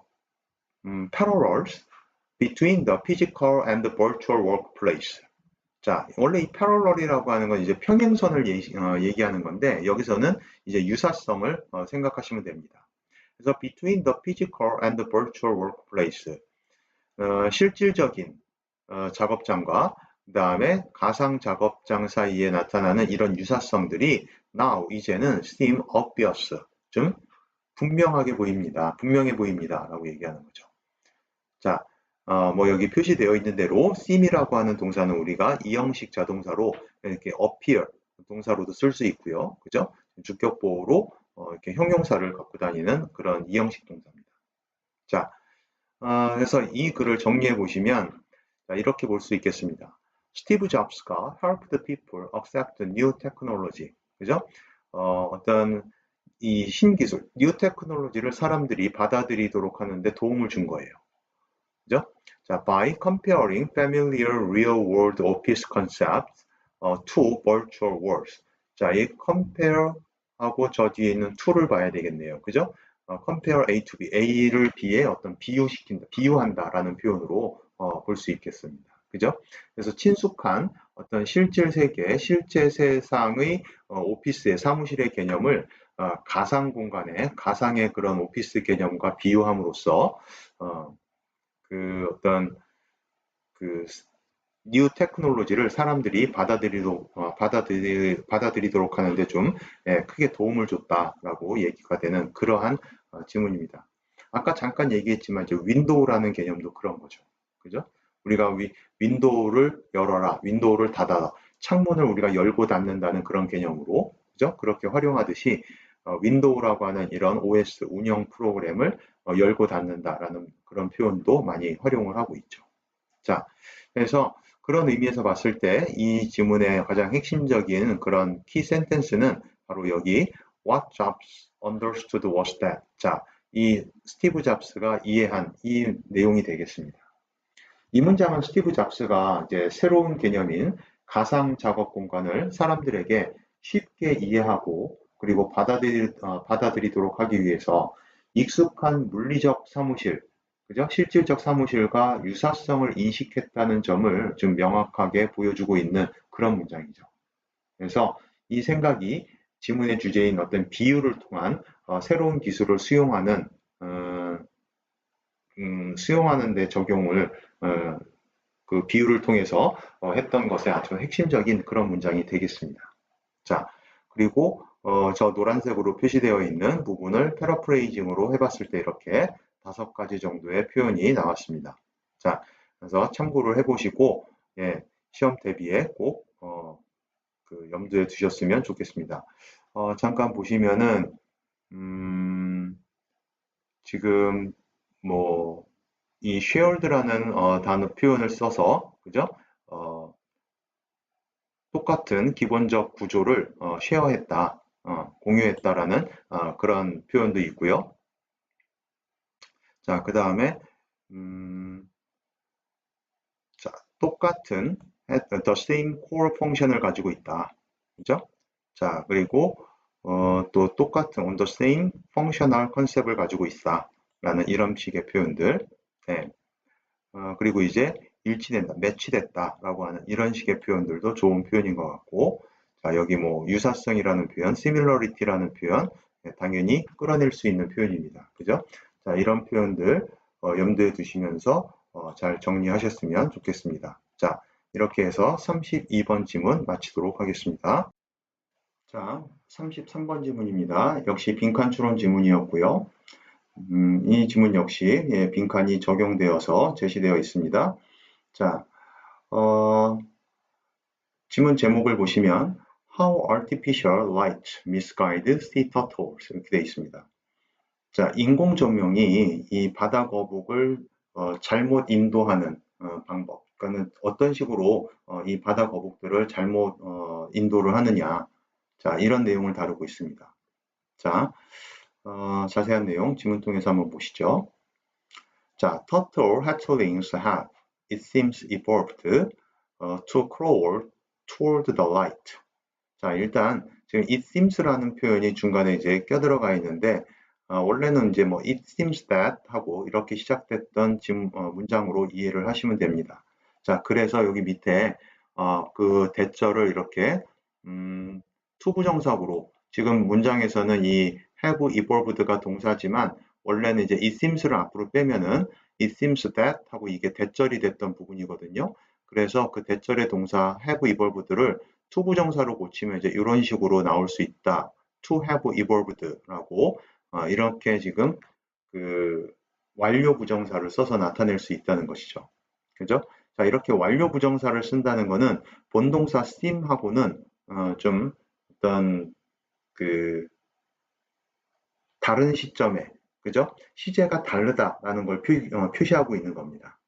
parallels between the physical and the virtual workplace. 자, 원래 이 parallel이라고 하는 건 이제 평행선을 얘기하는 건데 여기서는 이제 유사성을 생각하시면 됩니다. 그래서 between the physical and the virtual workplace 실질적인 작업장과 그 다음에 가상 작업장 사이에 나타나는 이런 유사성들이 now 이제는 seem obvious 좀 분명해 보입니다 라고 얘기하는 거죠. 자, 뭐 여기 표시되어 있는 대로 seem이라고 하는 동사는 우리가 이형식 자동사로 이렇게 appear 동사로도 쓸 수 있고요. 그죠? 주격보호로 이렇게 형용사를 갖고 다니는 그런 이형식 동사입니다. 자, 그래서 이 글을 정리해 보시면 자, 이렇게 볼 수 있겠습니다. 스티브 잡스가 help the people accept new technology. 그죠? 어떤 이 신기술, 뉴 테크놀로지를 사람들이 받아들이도록 하는데 도움을 준 거예요. 그죠? 자, by comparing familiar real-world office concepts to virtual worlds. 자, 이 compare하고 저 뒤에 있는 to를 봐야 되겠네요. 그죠? compare A to B, A를 B에 어떤 비유시킨다, 비유한다라는 표현으로 볼 수 있겠습니다. 그죠? 그래서 친숙한 어떤 실제 세계, 실제 세상의 오피스의 사무실의 개념을 가상 공간에 가상의 그런 오피스 개념과 비유함으로써 그 어떤 그 뉴 테크놀로지를 사람들이 받아들이도록 하는데 좀 크게 도움을 줬다라고 얘기가 되는 그러한 지문입니다. 아까 잠깐 얘기했지만 이제 윈도우라는 개념도 그런 거죠. 그죠? 우리가 윈도우를 열어라, 윈도우를 닫아라, 창문을 우리가 열고 닫는다는 그런 개념으로 그죠? 그렇게 활용하듯이 윈도우라고 하는 이런 OS 운영 프로그램을 열고 닫는다라는 그런 표현도 많이 활용을 하고 있죠. 자, 그래서 그런 의미에서 봤을 때 이 지문의 가장 핵심적인 그런 키 센텐스는 바로 여기 What Jobs understood was that. 자, 이 스티브 잡스가 이해한 이 내용이 되겠습니다. 이 문장은 스티브 잡스가 이제 새로운 개념인 가상 작업 공간을 사람들에게 쉽게 이해하고 그리고 받아들이도록 하기 위해서 익숙한 물리적 사무실, 그죠? 실질적 사무실과 유사성을 인식했다는 점을 좀 명확하게 보여주고 있는 그런 문장이죠. 그래서 이 생각이 지문의 주제인 어떤 비유를 통한 새로운 기술을 수용하는 데 적용을 그 비유를 통해서 했던 것의 아주 핵심적인 그런 문장이 되겠습니다. 자, 그리고 저 노란색으로 표시되어 있는 부분을 패러프레이징으로 해봤을 때 이렇게 5가지 정도의 표현이 나왔습니다. 자, 그래서 참고를 해보시고 예, 시험 대비에 꼭 그 염두에 두셨으면 좋겠습니다. 잠깐 보시면은 지금 뭐 이 shared라는 단어 표현을 써서 그죠? 어, 똑같은 기본적 구조를 쉐어했다, 공유했다라는 그런 표현도 있고요. 자, 그 다음에 자, 똑같은 the same core function을 가지고 있다, 그죠? 자, 그리고 또 똑같은 on the same functional concept을 가지고 있다라는 이런 식의 표현들. 네. 그리고 이제 일치된다, 매치됐다라고 하는 이런 식의 표현들도 좋은 표현인 것 같고, 자, 여기 뭐 유사성이라는 표현, similarity라는 표현, 당연히 끌어낼 수 있는 표현입니다. 그죠? 자, 이런 표현들 염두에 두시면서 잘 정리하셨으면 좋겠습니다. 자, 이렇게 해서 32번 지문 마치도록 하겠습니다. 자, 33번 지문입니다. 역시 빈칸 추론 지문이었고요. 이 지문 역시 빈칸이 적용되어서 제시되어 있습니다. 자, 지문 제목을 보시면 How artificial light misguide sea turtles 이렇게 되어 있습니다. 자, 인공 조명이 이 바다 거북을 잘못 인도하는 방법. 그러니까 어떤 식으로 이 바다 거북들을 잘못 인도를 하느냐. 자, 이런 내용을 다루고 있습니다. 자, 자세한 내용 지문 통해서 한번 보시죠. 자, turtle hatchlings have, it seems, evolved to crawl toward the light. 자, 일단 지금 it seems라는 표현이 중간에 이제 껴들어가 있는데 원래는 이제 뭐 it seems that 하고 이렇게 시작됐던 문장으로 이해를 하시면 됩니다. 자, 그래서 여기 밑에 그 대절을 이렇게 투부정사구로 지금 문장에서는 이 have evolved가 동사지만 원래는 이제 it seems를 앞으로 빼면은 it seems that 하고 이게 대절이 됐던 부분이거든요. 그래서 그 대절의 동사 have evolved를 투부정사로 고치면 이제 이런 식으로 나올 수 있다. to have evolved라고 이렇게 지금 그 완료 부정사를 써서 나타낼 수 있다는 것이죠. 그죠? 자, 이렇게 완료 부정사를 쓴다는 거는 본동사 seem하고는 좀 어떤 그 다른 시점에, 그죠? 시제가 다르다라는 걸 표시하고 있는 겁니다.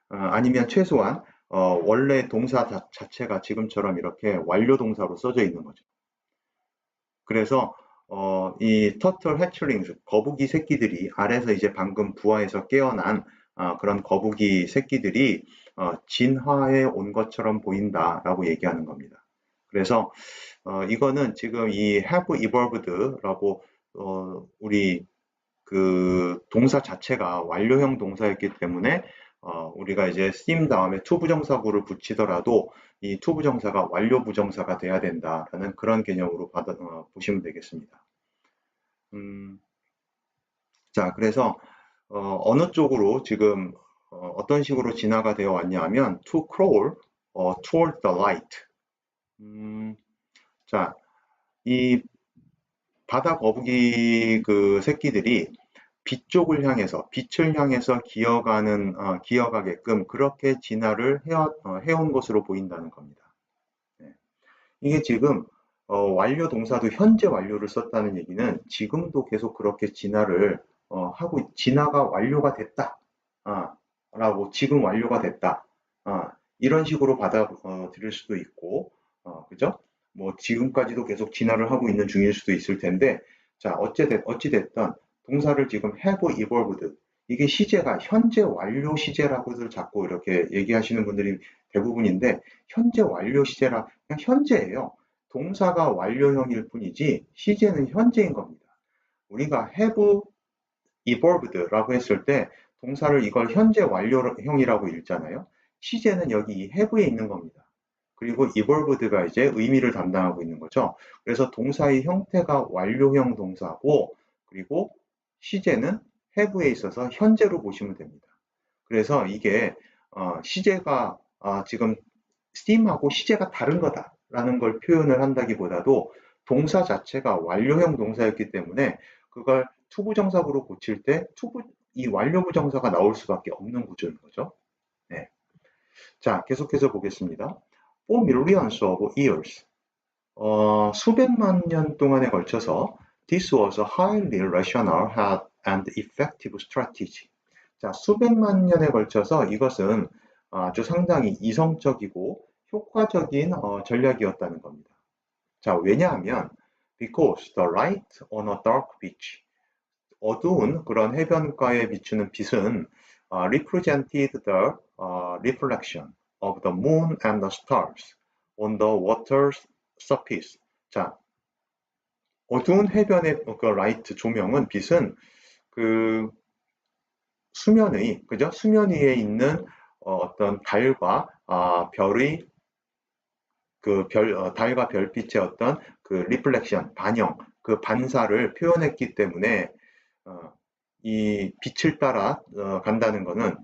아니면 최소한 원래 동사 자체가 지금처럼 이렇게 완료 동사로 써져 있는 거죠. 그래서 이 터틀 해чл링스, 거북이 새끼들이 아래서 이제 방금 부화해서 깨어난 그런 거북이 새끼들이 진화해 온 것처럼 보인다라고 얘기하는 겁니다. 그래서 이거는 지금 이 have evolved라고 우리 그 동사 자체가 완료형 동사였기 때문에 우리가 이제 theme 다음에 to 부정사구를 붙이더라도 이 to 부정사가 완료 부정사가 돼야 된다라는 그런 개념으로 보시면 되겠습니다. 자, 그래서 어느 쪽으로 지금 어떤 식으로 진화가 되어 왔냐면 to crawl toward the light. 자, 이 바다 거북이 그 새끼들이 빛을 향해서 기어가게끔 그렇게 진화를 해온 것으로 보인다는 겁니다. 네. 이게 지금 완료 동사도 현재 완료를 썼다는 얘기는 지금도 계속 그렇게 진화를 진화가 완료가 됐다. 라고 지금 완료가 됐다. 이런 식으로 받아들일 수도 있고, 그죠? 뭐 지금까지도 계속 진화를 하고 있는 중일 수도 있을 텐데, 자, 어찌됐든 동사를 지금 have evolved, 이게 시제가 현재 완료 시제라고들 자꾸 이렇게 얘기하시는 분들이 대부분인데, 현재 완료 시제라 그냥 현재예요. 동사가 완료형일 뿐이지 시제는 현재인 겁니다. 우리가 have evolved라고 했을 때 동사를 이걸 현재 완료형이라고 읽잖아요. 시제는 여기 이 have에 있는 겁니다. 그리고 evolved가 이제 의미를 담당하고 있는 거죠. 그래서 동사의 형태가 완료형 동사고, 그리고 시제는 have에 있어서 현재로 보시면 됩니다. 그래서 이게 시제가 지금 steam하고 시제가 다른 거다라는 걸 표현을 한다기보다도 동사 자체가 완료형 동사였기 때문에 그걸 투부정사구로 고칠 때 이 완료부정사가 나올 수밖에 없는 구조인 거죠. 네. 자, 계속해서 보겠습니다. For millions of years, 수백만 년 동안에 걸쳐서 this was a highly rational and effective strategy. 자, 수백만 년에 걸쳐서 이것은 아주 상당히 이성적이고 효과적인 전략이었다는 겁니다. 자, 왜냐하면 because the light on a dark beach, 어두운 그런 해변가에 비추는 빛은 represented the reflection of the moon and the stars on the water's surface. 자, 어두운 해변의 그 라이트 조명은 빛은 그 그죠? 수면 위에 있는 어떤 달과 별의 달과 별빛의 어떤 그 리플렉션, 반영, 그 반사를 표현했기 때문에 이 빛을 따라 간다는 거는,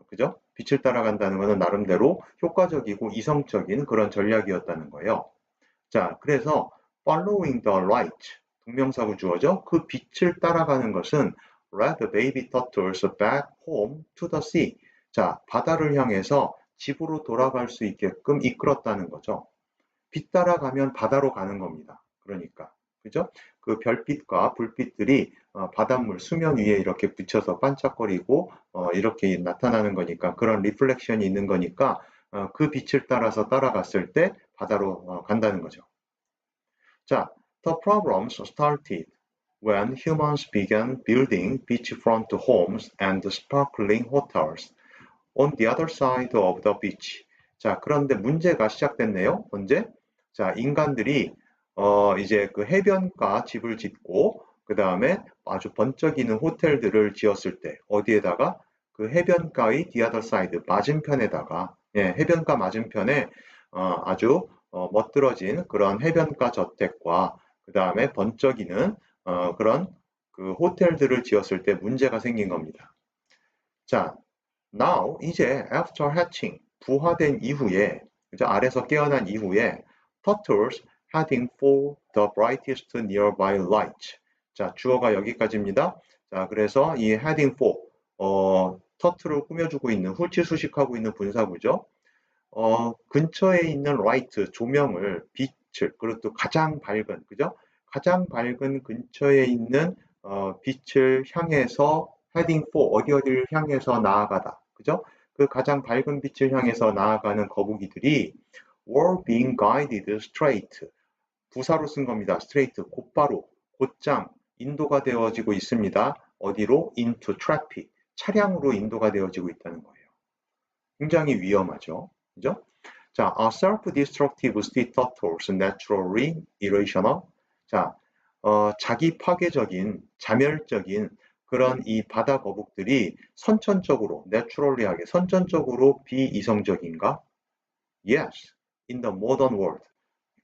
그죠? 빛을 따라간다는 거는 나름대로 효과적이고 이성적인 그런 전략이었다는 거예요. 자, 그래서 following the light, 동명사구 주어죠. 그 빛을 따라가는 것은 led the baby turtles back home to the sea. 자, 바다를 향해서 집으로 돌아갈 수 있게끔 이끌었다는 거죠. 빛 따라가면 바다로 가는 겁니다. 그러니까, 그죠? 그 별빛과 불빛들이 바닷물 수면 위에 이렇게 비쳐서 반짝거리고 이렇게 나타나는 거니까, 그런 리플렉션이 있는 거니까 그 빛을 따라서 따라갔을 때 바다로 간다는 거죠. 자, the problems started when humans began building beachfront homes and sparkling hotels on the other side of the beach. 자, 그런데 문제가 시작됐네요. 언제? 자, 인간들이 이제 그 해변가 집을 짓고 그 다음에 아주 번쩍이는 호텔들을 지었을 때 어디에다가 그 해변가의 the other side 맞은편에다가, 해변가 맞은편에 아주 멋들어진 그런 해변가 저택과 그 다음에 번쩍이는 그런 그 호텔들을 지었을 때 문제가 생긴 겁니다. 자, now 이제 after hatching, 부화된 이후에, 그죠? 알에서 깨어난 이후에 turtles heading for the brightest nearby light. 자, 주어가 여기까지입니다. 자, 그래서 이 heading for 터틀을 꾸며주고 있는, 훌치수식하고 있는 분사구죠. 근처에 있는 라이트, 조명을, 빛을, 그리고 또 가장 밝은, 그죠? 가장 밝은 근처에 있는 빛을 향해서 heading for 어디를 향해서 나아가다. 그죠? 그 가장 밝은 빛을 향해서 나아가는 거북이들이 were being guided straight. 부사로 쓴 겁니다. straight, 곧바로, 곧장 인도가 되어지고 있습니다. 어디로? into traffic. 차량으로 인도가 되어지고 있다는 거예요. 굉장히 위험하죠. 그죠? 자, self-destructive sea turtles naturally irrational. 자, 자기 파괴적인, 자멸적인 그런 이 바다 거북들이 선천적으로, naturally하게, 선천적으로 비이성적인가? Yes, in the modern world.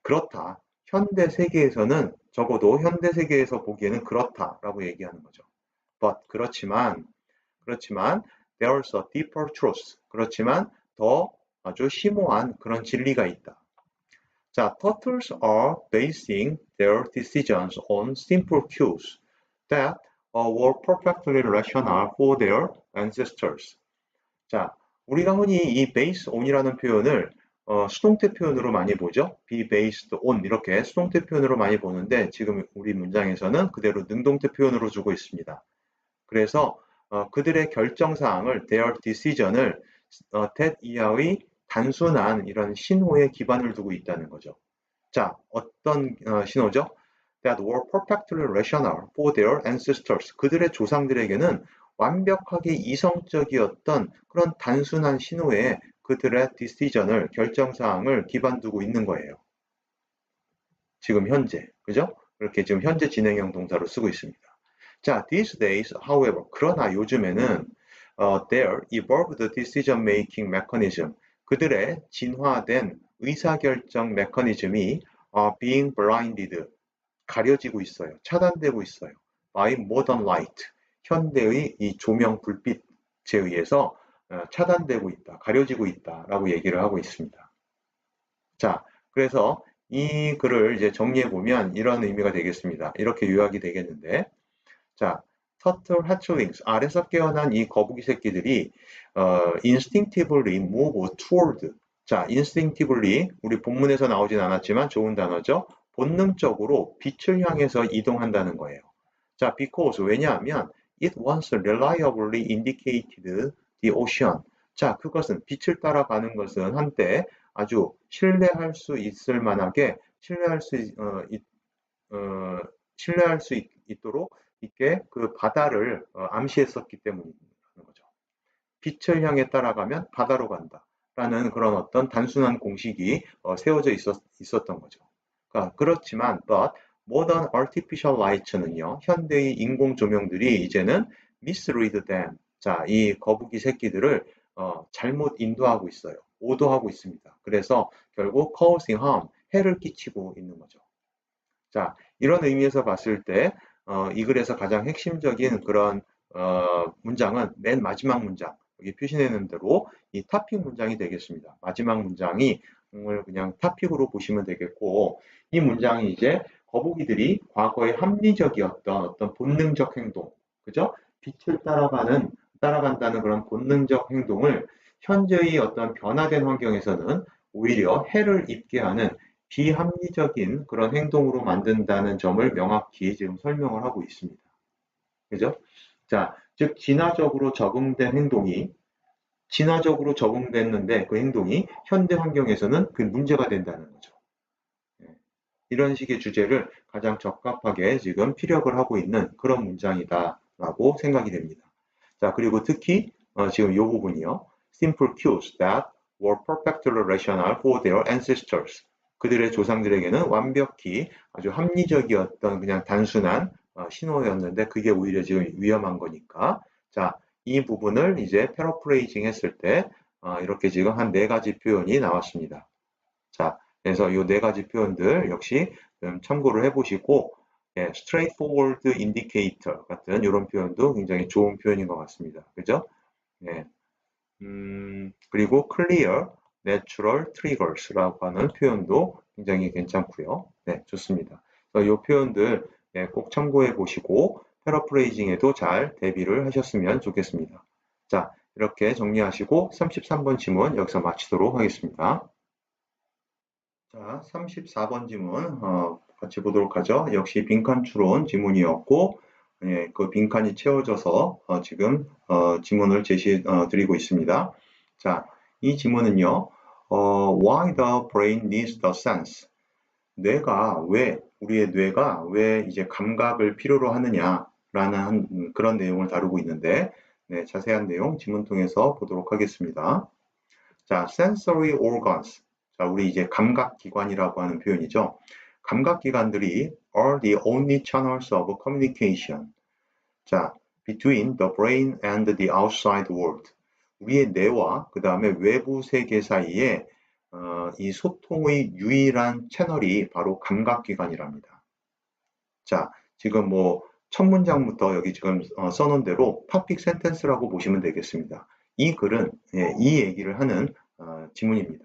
그렇다. 현대 세계에서는 적어도 현대 세계에서 보기에는 그렇다라고 얘기하는 거죠. But 그렇지만 there's a deeper truth. 그렇지만 더 아주 심오한 그런 진리가 있다. 자, turtles are basing their decisions on simple cues that were perfectly rational for their ancestors. 자, 우리가 흔히 이 base on이라는 표현을 수동태 표현으로 많이 보죠. be based on 이렇게 수동태 표현으로 많이 보는데 지금 우리 문장에서는 그대로 능동태 표현으로 주고 있습니다. 그래서 그들의 결정사항을 their decision을 that 이하의 단순한 이런 신호에 기반을 두고 있다는 거죠. 자, 어떤 신호죠? That were perfectly rational for their ancestors. 그들의 조상들에게는 완벽하게 이성적이었던 그런 단순한 신호에 그들의 decision을, 결정사항을 기반 두고 있는 거예요. 지금 현재, 그죠? 그렇게 지금 현재 진행형 동사로 쓰고 있습니다. 자, these days, however, 그러나 요즘에는 their evolved decision-making mechanism, 그들의 진화된 의사결정 메커니즘이 being blinded, 가려지고 있어요. 차단되고 있어요. by modern light, 현대의 이 조명 불빛에 의해서 차단되고 있다, 가려지고 있다라고 얘기를 하고 있습니다. 자, 그래서 이 글을 이제 정리해 보면 이런 의미가 되겠습니다. 이렇게 요약이 되겠는데, 자, turtle hatchlings, 알에서 깨어난 이 거북이 새끼들이 instinctively move toward. 자, instinctively 우리 본문에서 나오진 않았지만 좋은 단어죠. 본능적으로 빛을 향해서 이동한다는 거예요. 자, because 왜냐하면 it once reliably indicated the ocean. 자, 그것은 빛을 따라가는 것은 한때 아주 신뢰할 수 있을 만하게 신뢰할 수 있도록 있게 그 바다를 암시했었기 때문이라는 거죠. 빛을 향해 따라가면 바다로 간다. 라는 그런 어떤 단순한 공식이 세워져 있었던 거죠. 그러니까 그렇지만 but modern artificial lights는요. 현대의 인공 조명들이 이제는 mislead them. 자, 이 거북이 새끼들을 잘못 인도하고 있어요. 오도하고 있습니다. 그래서 결국 causing harm, 해를 끼치고 있는 거죠. 자, 이런 의미에서 봤을 때 이 글에서 가장 핵심적인 그런 문장은 맨 마지막 문장, 여기 표시해 놓은 대로 이 타픽 문장이 되겠습니다. 마지막 문장이 그냥 타픽으로 보시면 되겠고, 이 문장이 이제 거북이들이 과거에 합리적이었던 어떤 본능적 행동, 그죠? 빛을 따라간다는 그런 본능적 행동을 현재의 어떤 변화된 환경에서는 오히려 해를 입게 하는 비합리적인 그런 행동으로 만든다는 점을 명확히 지금 설명을 하고 있습니다. 그죠? 자, 즉, 진화적으로 적응됐는데 그 행동이 현대 환경에서는 그 문제가 된다는 거죠. 이런 식의 주제를 가장 적합하게 지금 피력을 하고 있는 그런 문장이다라고 생각이 됩니다. 자, 그리고 특히 지금 이 부분이요. Simple cues that were perfectly rational for their ancestors. 그들의 조상들에게는 완벽히 아주 합리적이었던 그냥 단순한 신호였는데 그게 오히려 지금 위험한 거니까. 자, 이 부분을 이제 패러프레이징 했을 때 이렇게 지금 한 4가지 표현이 나왔습니다. 자, 그래서 이 4가지 표현들 역시 참고를 해보시고 straightforward indicator 같은 이런 표현도 굉장히 좋은 표현인 것 같습니다. 그죠? 네. 그리고 clear, natural triggers라고 하는 표현도 굉장히 괜찮고요. 네, 좋습니다. 이 표현들 꼭 참고해 보시고 패러프레이징에도 잘 대비를 하셨으면 좋겠습니다. 자, 이렇게 정리하시고 33번 지문 여기서 마치도록 하겠습니다. 자, 34번 지문 같이 보도록 하죠. 역시 빈칸 추론 지문이었고, 예, 그 빈칸이 채워져서 지금 지문을 드리고 있습니다. 자, 이 지문은요. Why the brain needs the sense? 우리의 뇌가 왜 이제 감각을 필요로 하느냐라는 그런 내용을 다루고 있는데, 네, 자세한 내용 지문 통해서 보도록 하겠습니다. 자, sensory organs. 자, 우리 이제 감각기관이라고 하는 표현이죠. 감각기관들이 are the only channels of communication. 자, between the brain and the outside world. 우리의 뇌와 그 다음에 외부 세계 사이에 이 소통의 유일한 채널이 바로 감각기관이랍니다. 자, 지금 뭐 첫 문장부터 여기 지금 써놓은 대로 topic sentence라고 보시면 되겠습니다. 이 글은 이 얘기를 하는 지문입니다.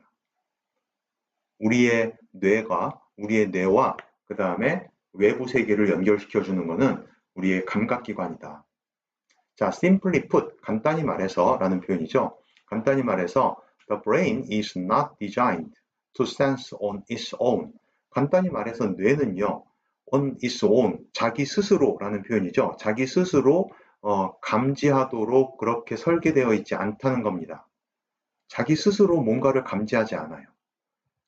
우리의 뇌와 그 다음에 외부 세계를 연결시켜 주는 것은 우리의 감각기관이다. 자, simply put, 간단히 말해서 라는 표현이죠. 간단히 말해서 the brain is not designed to sense on its own. 간단히 말해서 뇌는요, on its own, 자기 스스로라는 표현이죠. 자기 스스로 감지하도록 그렇게 설계되어 있지 않다는 겁니다. 자기 스스로 뭔가를 감지하지 않아요.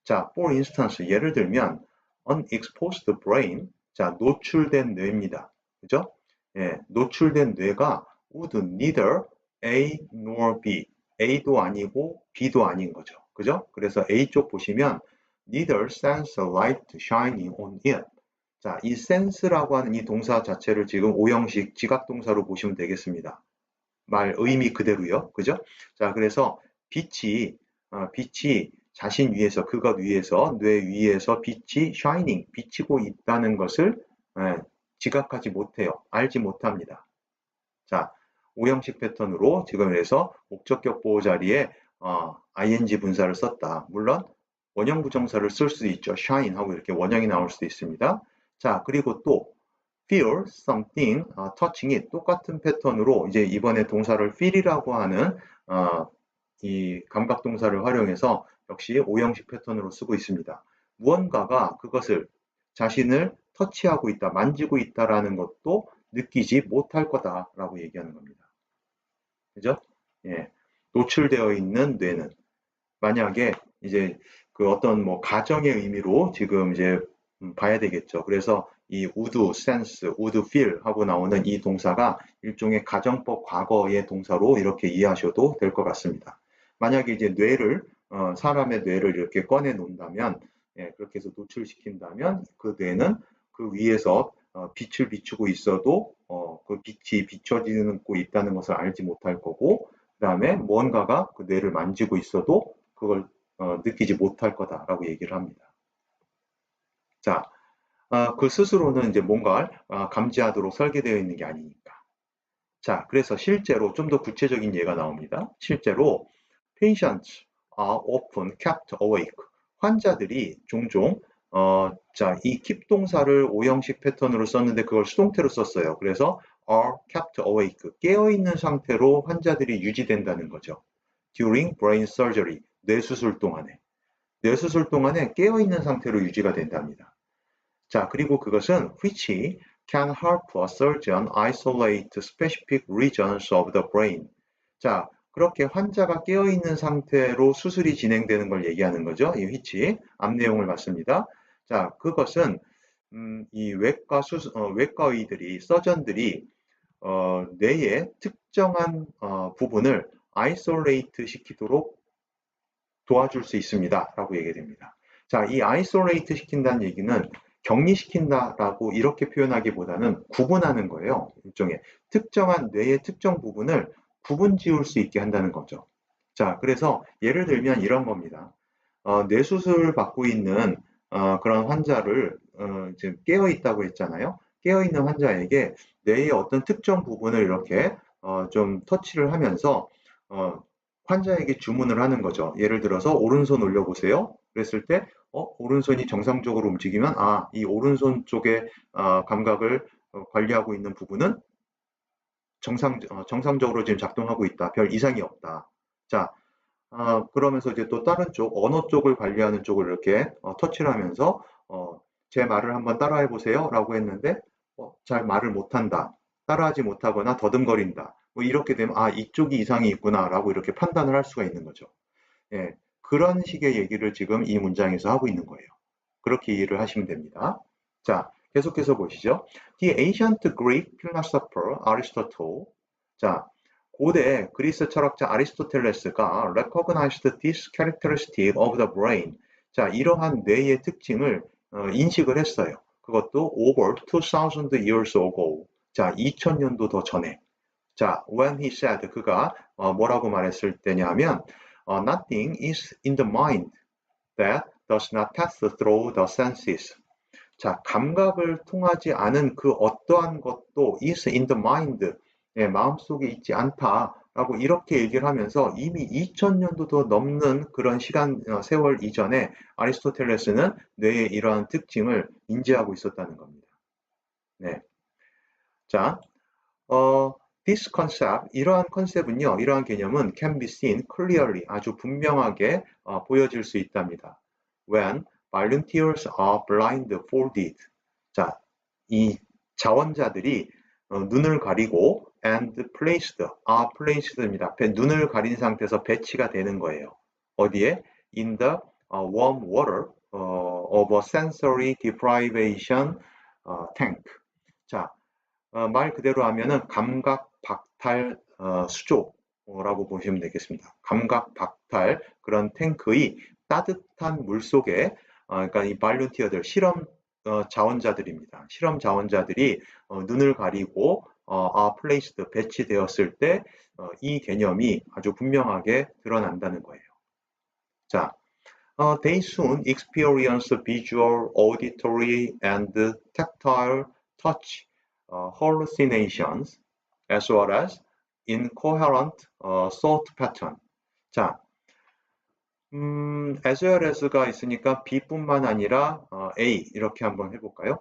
자, for instance, 예를 들면 unexposed brain, 자, 노출된 뇌입니다. 그죠? 예, 노출된 뇌가 would neither A nor B, A도 아니고 B도 아닌 거죠. 그죠? 그래서 A쪽 보시면 neither sense a light shining on it. 자, 이 sense라고 하는 이 동사 자체를 지금 오형식 지각동사로 보시면 되겠습니다. 말 의미 그대로요. 그죠? 자, 그래서 빛이 자신 위에서, 그것 위에서, 뇌 위에서 빛이 shining, 비치고 있다는 것을 지각하지 못해요. 알지 못합니다. 자, 오형식 패턴으로 지금 그래서 목적격 보호 자리에 ing 분사를 썼다. 물론 원형 부정사를 쓸 수도 있죠. shine 하고 이렇게 원형이 나올 수도 있습니다. 자, 그리고 또 feel something touching it 똑같은 패턴으로 이제 이번에 동사를 feel이라고 하는 이 감각 동사를 활용해서 역시 오형식 패턴으로 쓰고 있습니다. 무언가가 그것을 자신을 터치하고 있다, 만지고 있다라는 것도 느끼지 못할 거다라고 얘기하는 겁니다. 그죠? 예. 노출되어 있는 뇌는 만약에 이제 그 어떤 뭐 가정의 의미로 지금 이제 봐야 되겠죠. 그래서 이 would sense, would feel 하고 나오는 이 동사가 일종의 가정법 과거의 동사로 이렇게 이해하셔도 될 것 같습니다. 만약에 이제 사람의 뇌를 이렇게 꺼내 놓는다면, 예, 그렇게 해서 노출시킨다면 그 뇌는 그 위에서 빛을 비추고 있어도 그 빛이 비춰지고 있다는 것을 알지 못할 거고, 그 다음에 무언가가 그 뇌를 만지고 있어도 그걸 느끼지 못할 거다라고 얘기를 합니다. 자, 그 스스로는 이제 뭔가를 감지하도록 설계되어 있는 게 아니니까. 자, 그래서 실제로 좀 더 구체적인 예가 나옵니다. 실제로 patients are often kept awake. 환자들이 종종 자, 이 keep 동사를 오형식 패턴으로 썼는데 그걸 수동태로 썼어요. 그래서 are kept awake. 깨어있는 상태로 환자들이 유지된다는 거죠. during brain surgery. 뇌수술 동안에 깨어있는 상태로 유지가 된답니다. 자, 그리고 그것은 which can help a surgeon isolate specific regions of the brain. 자, 그렇게 환자가 깨어있는 상태로 수술이 진행되는 걸 얘기하는 거죠. 이 which, 앞 내용을 봤습니다. 자, 그것은 이 외과의들이, 서전들이 뇌의 특정한 부분을 isolate 시키도록 도와줄 수 있습니다. 라고 얘기됩니다. 자, 이 isolate 시킨다는 얘기는 격리시킨다라고 이렇게 표현하기보다는 구분하는 거예요. 일종의 특정한 뇌의 특정 부분을 구분 지을 수 있게 한다는 거죠. 자, 그래서 예를 들면 이런 겁니다. 뇌수술 받고 있는 그런 환자를 지금 깨어 있다고 했잖아요. 깨어 있는 환자에게 뇌의 어떤 특정 부분을 이렇게 좀 터치를 하면서 환자에게 주문을 하는 거죠. 예를 들어서 오른손 올려보세요. 그랬을 때 오른손이 정상적으로 움직이면 이 오른손 쪽의 감각을 관리하고 있는 부분은 정상적으로 지금 작동하고 있다. 별 이상이 없다. 자, 그러면서 이제 또 다른 쪽, 언어 쪽을 관리하는 쪽을 이렇게 터치를 하면서 제 말을 한번 따라해 보세요 라고 했는데 잘 말을 못한다. 따라하지 못하거나 더듬거린다. 뭐 이렇게 되면 아 이쪽이 이상이 있구나 라고 이렇게 판단을 할 수가 있는 거죠. 예, 그런 식의 얘기를 지금 이 문장에서 하고 있는 거예요. 그렇게 이해를 하시면 됩니다. 자, 계속해서 보시죠. The ancient Greek philosopher Aristotle. 자, 고대 그리스 철학자 아리스토텔레스가 recognized this characteristic of the brain. 자, 이러한 뇌의 특징을 인식을 했어요. 그것도 over 2000 years ago. 자, 2000년도 더 전에. 자, when he said 그가 뭐라고 말했을 때냐면 nothing is in the mind that does not pass through the senses. 자, 감각을 통하지 않은 그 어떠한 것도 is in the mind, 마음속에 있지 않다라고 이렇게 얘기를 하면서 이미 2000년도 더 넘는 그런 시간, 세월 이전에 아리스토텔레스는 뇌의 이러한 특징을 인지하고 있었다는 겁니다. 네. 자, this concept, 이러한 컨셉은요, 이러한 개념은 can be seen clearly, 아주 분명하게 보여질 수 있답니다. When volunteers are blindfolded. 자, 이 자원자들이 눈을 가리고 and placed, placed입니다. 눈을 가린 상태에서 배치가 되는 거예요. 어디에? In the warm water of a sensory deprivation tank. 자, 말 그대로 하면은 감각 박탈 수조라고 보시면 되겠습니다. 감각 박탈 그런 탱크의 따뜻한 물 속에 그러니까 이 발룬티어들 실험 자원자들입니다. 실험 자원자들이 눈을 가리고 placed 배치되었을 때 이 개념이 아주 분명하게 드러난다는 거예요. 자, they soon experience visual, auditory, and tactile touch hallucinations as well as incoherent thought pattern. 자, as well as가 있으니까 B뿐만 아니라 A 이렇게 한번 해볼까요?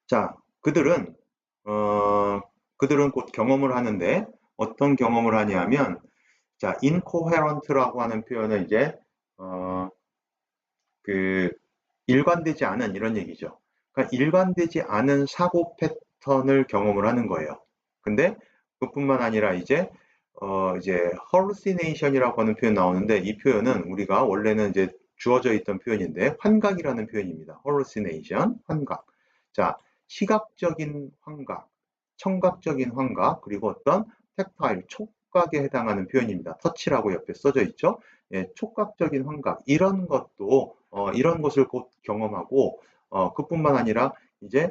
자, 그들은 곧 경험을 하는데 어떤 경험을 하냐면 자, incoherent라고 하는 표현은 이제 그 일관되지 않은 이런 얘기죠. 그러니까 일관되지 않은 사고 패턴을 경험을 하는 거예요. 근데 그뿐만 아니라 이제 hallucination이라고 하는 표현 나오는데 이 표현은 우리가 원래는 이제 주어져 있던 표현인데 환각이라는 표현입니다. hallucination, 환각. 자, 시각적인 환각, 청각적인 환각, 그리고 어떤 tactile, 촉각에 해당하는 표현입니다. 터치라고 옆에 써져 있죠. 예, 촉각적인 환각 이런 것도 이런 것을 곧 경험하고 그뿐만 아니라 이제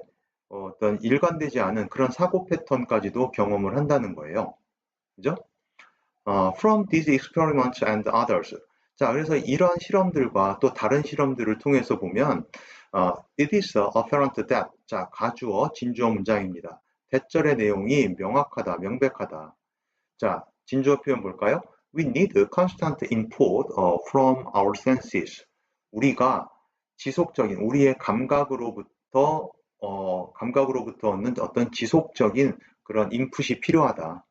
어떤 일관되지 않은 그런 사고 패턴까지도 경험을 한다는 거예요. 그죠? From these experiments and others. 자, 그래서 이러한 실험들과 또 다른 실험들을 통해서 보면 it is apparent that. 자, 가주어, 진주어 문장입니다. 대절의 내용이 명확하다, 명백하다. 자, 진주어 표현 볼까요? We need constant input from our senses. 우리가 지속적인 우리의 감각으로부터 얻는 어떤 지속적인 그런 인풋이 필요하다.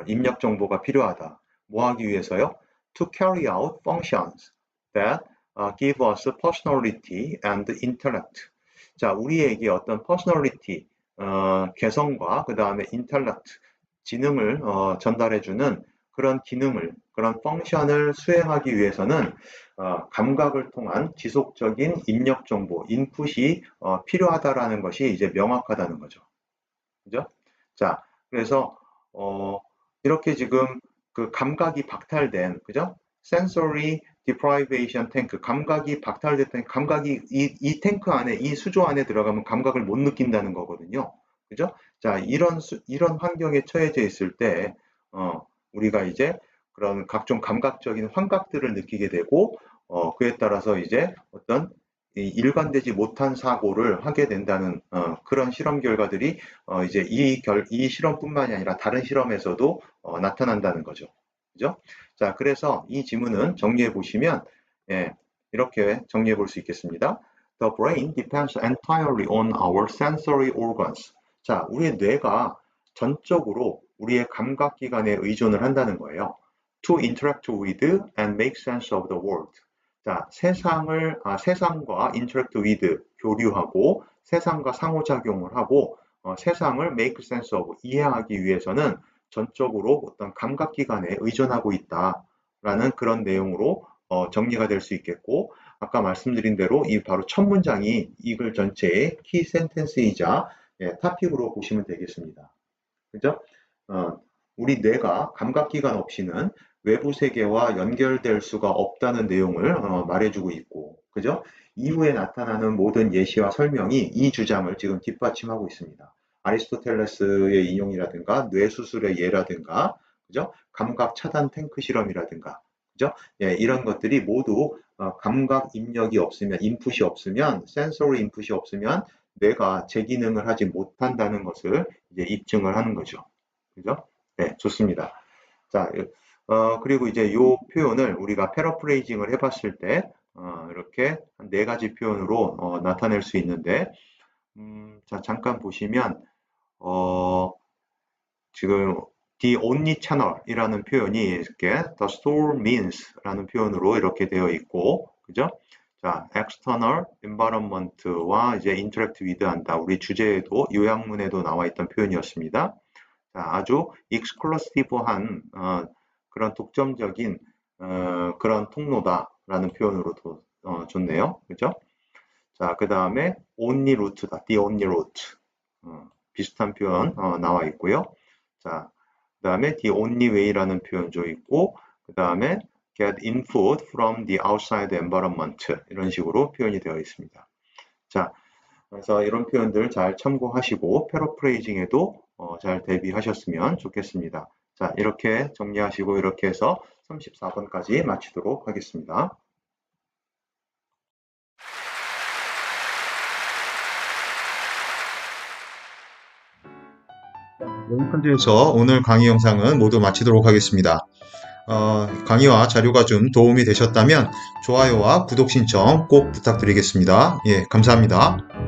입력 정보가 필요하다. 뭐 하기 위해서요? To carry out functions that give us personality and intellect. 자, 우리에게 어떤 personality, 개성과 그 다음에 intellect, 지능을 전달해주는 그런 기능을, 그런 펑션을 수행하기 위해서는 감각을 통한 지속적인 입력 정보, 인풋이 필요하다라는 것이 이제 명확하다는 거죠. 그죠? 자, 그래서 이렇게 지금 그 감각이 박탈된, 그죠? sensory deprivation tank, 감각이 박탈됐던 감각이 이 탱크 안에, 이 수조 안에 들어가면 감각을 못 느낀다는 거거든요. 그죠? 자, 이런 환경에 처해져 있을 때, 우리가 이제 그런 각종 감각적인 환각들을 느끼게 되고, 그에 따라서 이제 어떤 일관되지 못한 사고를 하게 된다는 그런 실험 결과들이 이제 이 실험뿐만이 아니라 다른 실험에서도 나타난다는 거죠. 그죠? 자, 그래서 이 지문은 정리해 보시면 이렇게 정리해 볼 수 있겠습니다. The brain depends entirely on our sensory organs. 자, 우리의 뇌가 전적으로 우리의 감각기관에 의존을 한다는 거예요. To interact with and make sense of the world. 자, 세상과 interact with, 교류하고, 세상과 상호작용을 하고, 세상을 make sense of, 이해하기 위해서는 전적으로 어떤 감각기관에 의존하고 있다라는 그런 내용으로 정리가 될 수 있겠고, 아까 말씀드린 대로 이 바로 첫 문장이 이 글 전체의 키 센텐스이자 타픽으로 보시면 되겠습니다. 그죠? 우리 뇌가 감각기관 없이는 외부 세계와 연결될 수가 없다는 내용을 말해주고 있고, 그죠? 이후에 나타나는 모든 예시와 설명이 이 주장을 지금 뒷받침하고 있습니다. 아리스토텔레스의 인용이라든가, 뇌수술의 예라든가, 그죠? 감각 차단 탱크 실험이라든가, 그죠? 예, 이런 것들이 모두 감각 입력이 없으면, 인풋이 없으면, 센서리 인풋이 없으면 뇌가 제 기능을 하지 못한다는 것을 이제 입증을 하는 거죠. 그죠? 네, 좋습니다. 자, 그리고 이제 요 표현을 우리가 패러프레이징을 해봤을 때, 이렇게 한 4가지 표현으로 나타낼 수 있는데, 자, 잠깐 보시면, 지금 the only channel이라는 표현이 이렇게 the store means라는 표현으로 이렇게 되어 있고, 그죠? 자, external environment와 이제 interact with 한다. 우리 주제에도 요약문에도 나와 있던 표현이었습니다. 자, 아주 익스클루시브한 그런 독점적인 그런 통로다라는 표현으로도 좋네요. 그죠? 자, 그 다음에 only route다. the only route. 비슷한 표현 나와 있고요. 자, 그 다음에 the only way라는 표현도 있고, 그 다음에 get input from the outside environment 이런 식으로 표현이 되어 있습니다. 자, 그래서 이런 표현들 잘 참고하시고 패러프레이징에도 잘 대비하셨으면 좋겠습니다. 자, 이렇게 정리하시고 이렇게 해서 34번까지 마치도록 하겠습니다. 여기까지 해서 오늘 강의 영상은 모두 마치도록 하겠습니다. 강의와 자료가 좀 도움이 되셨다면 좋아요와 구독 신청 꼭 부탁드리겠습니다. 예, 감사합니다.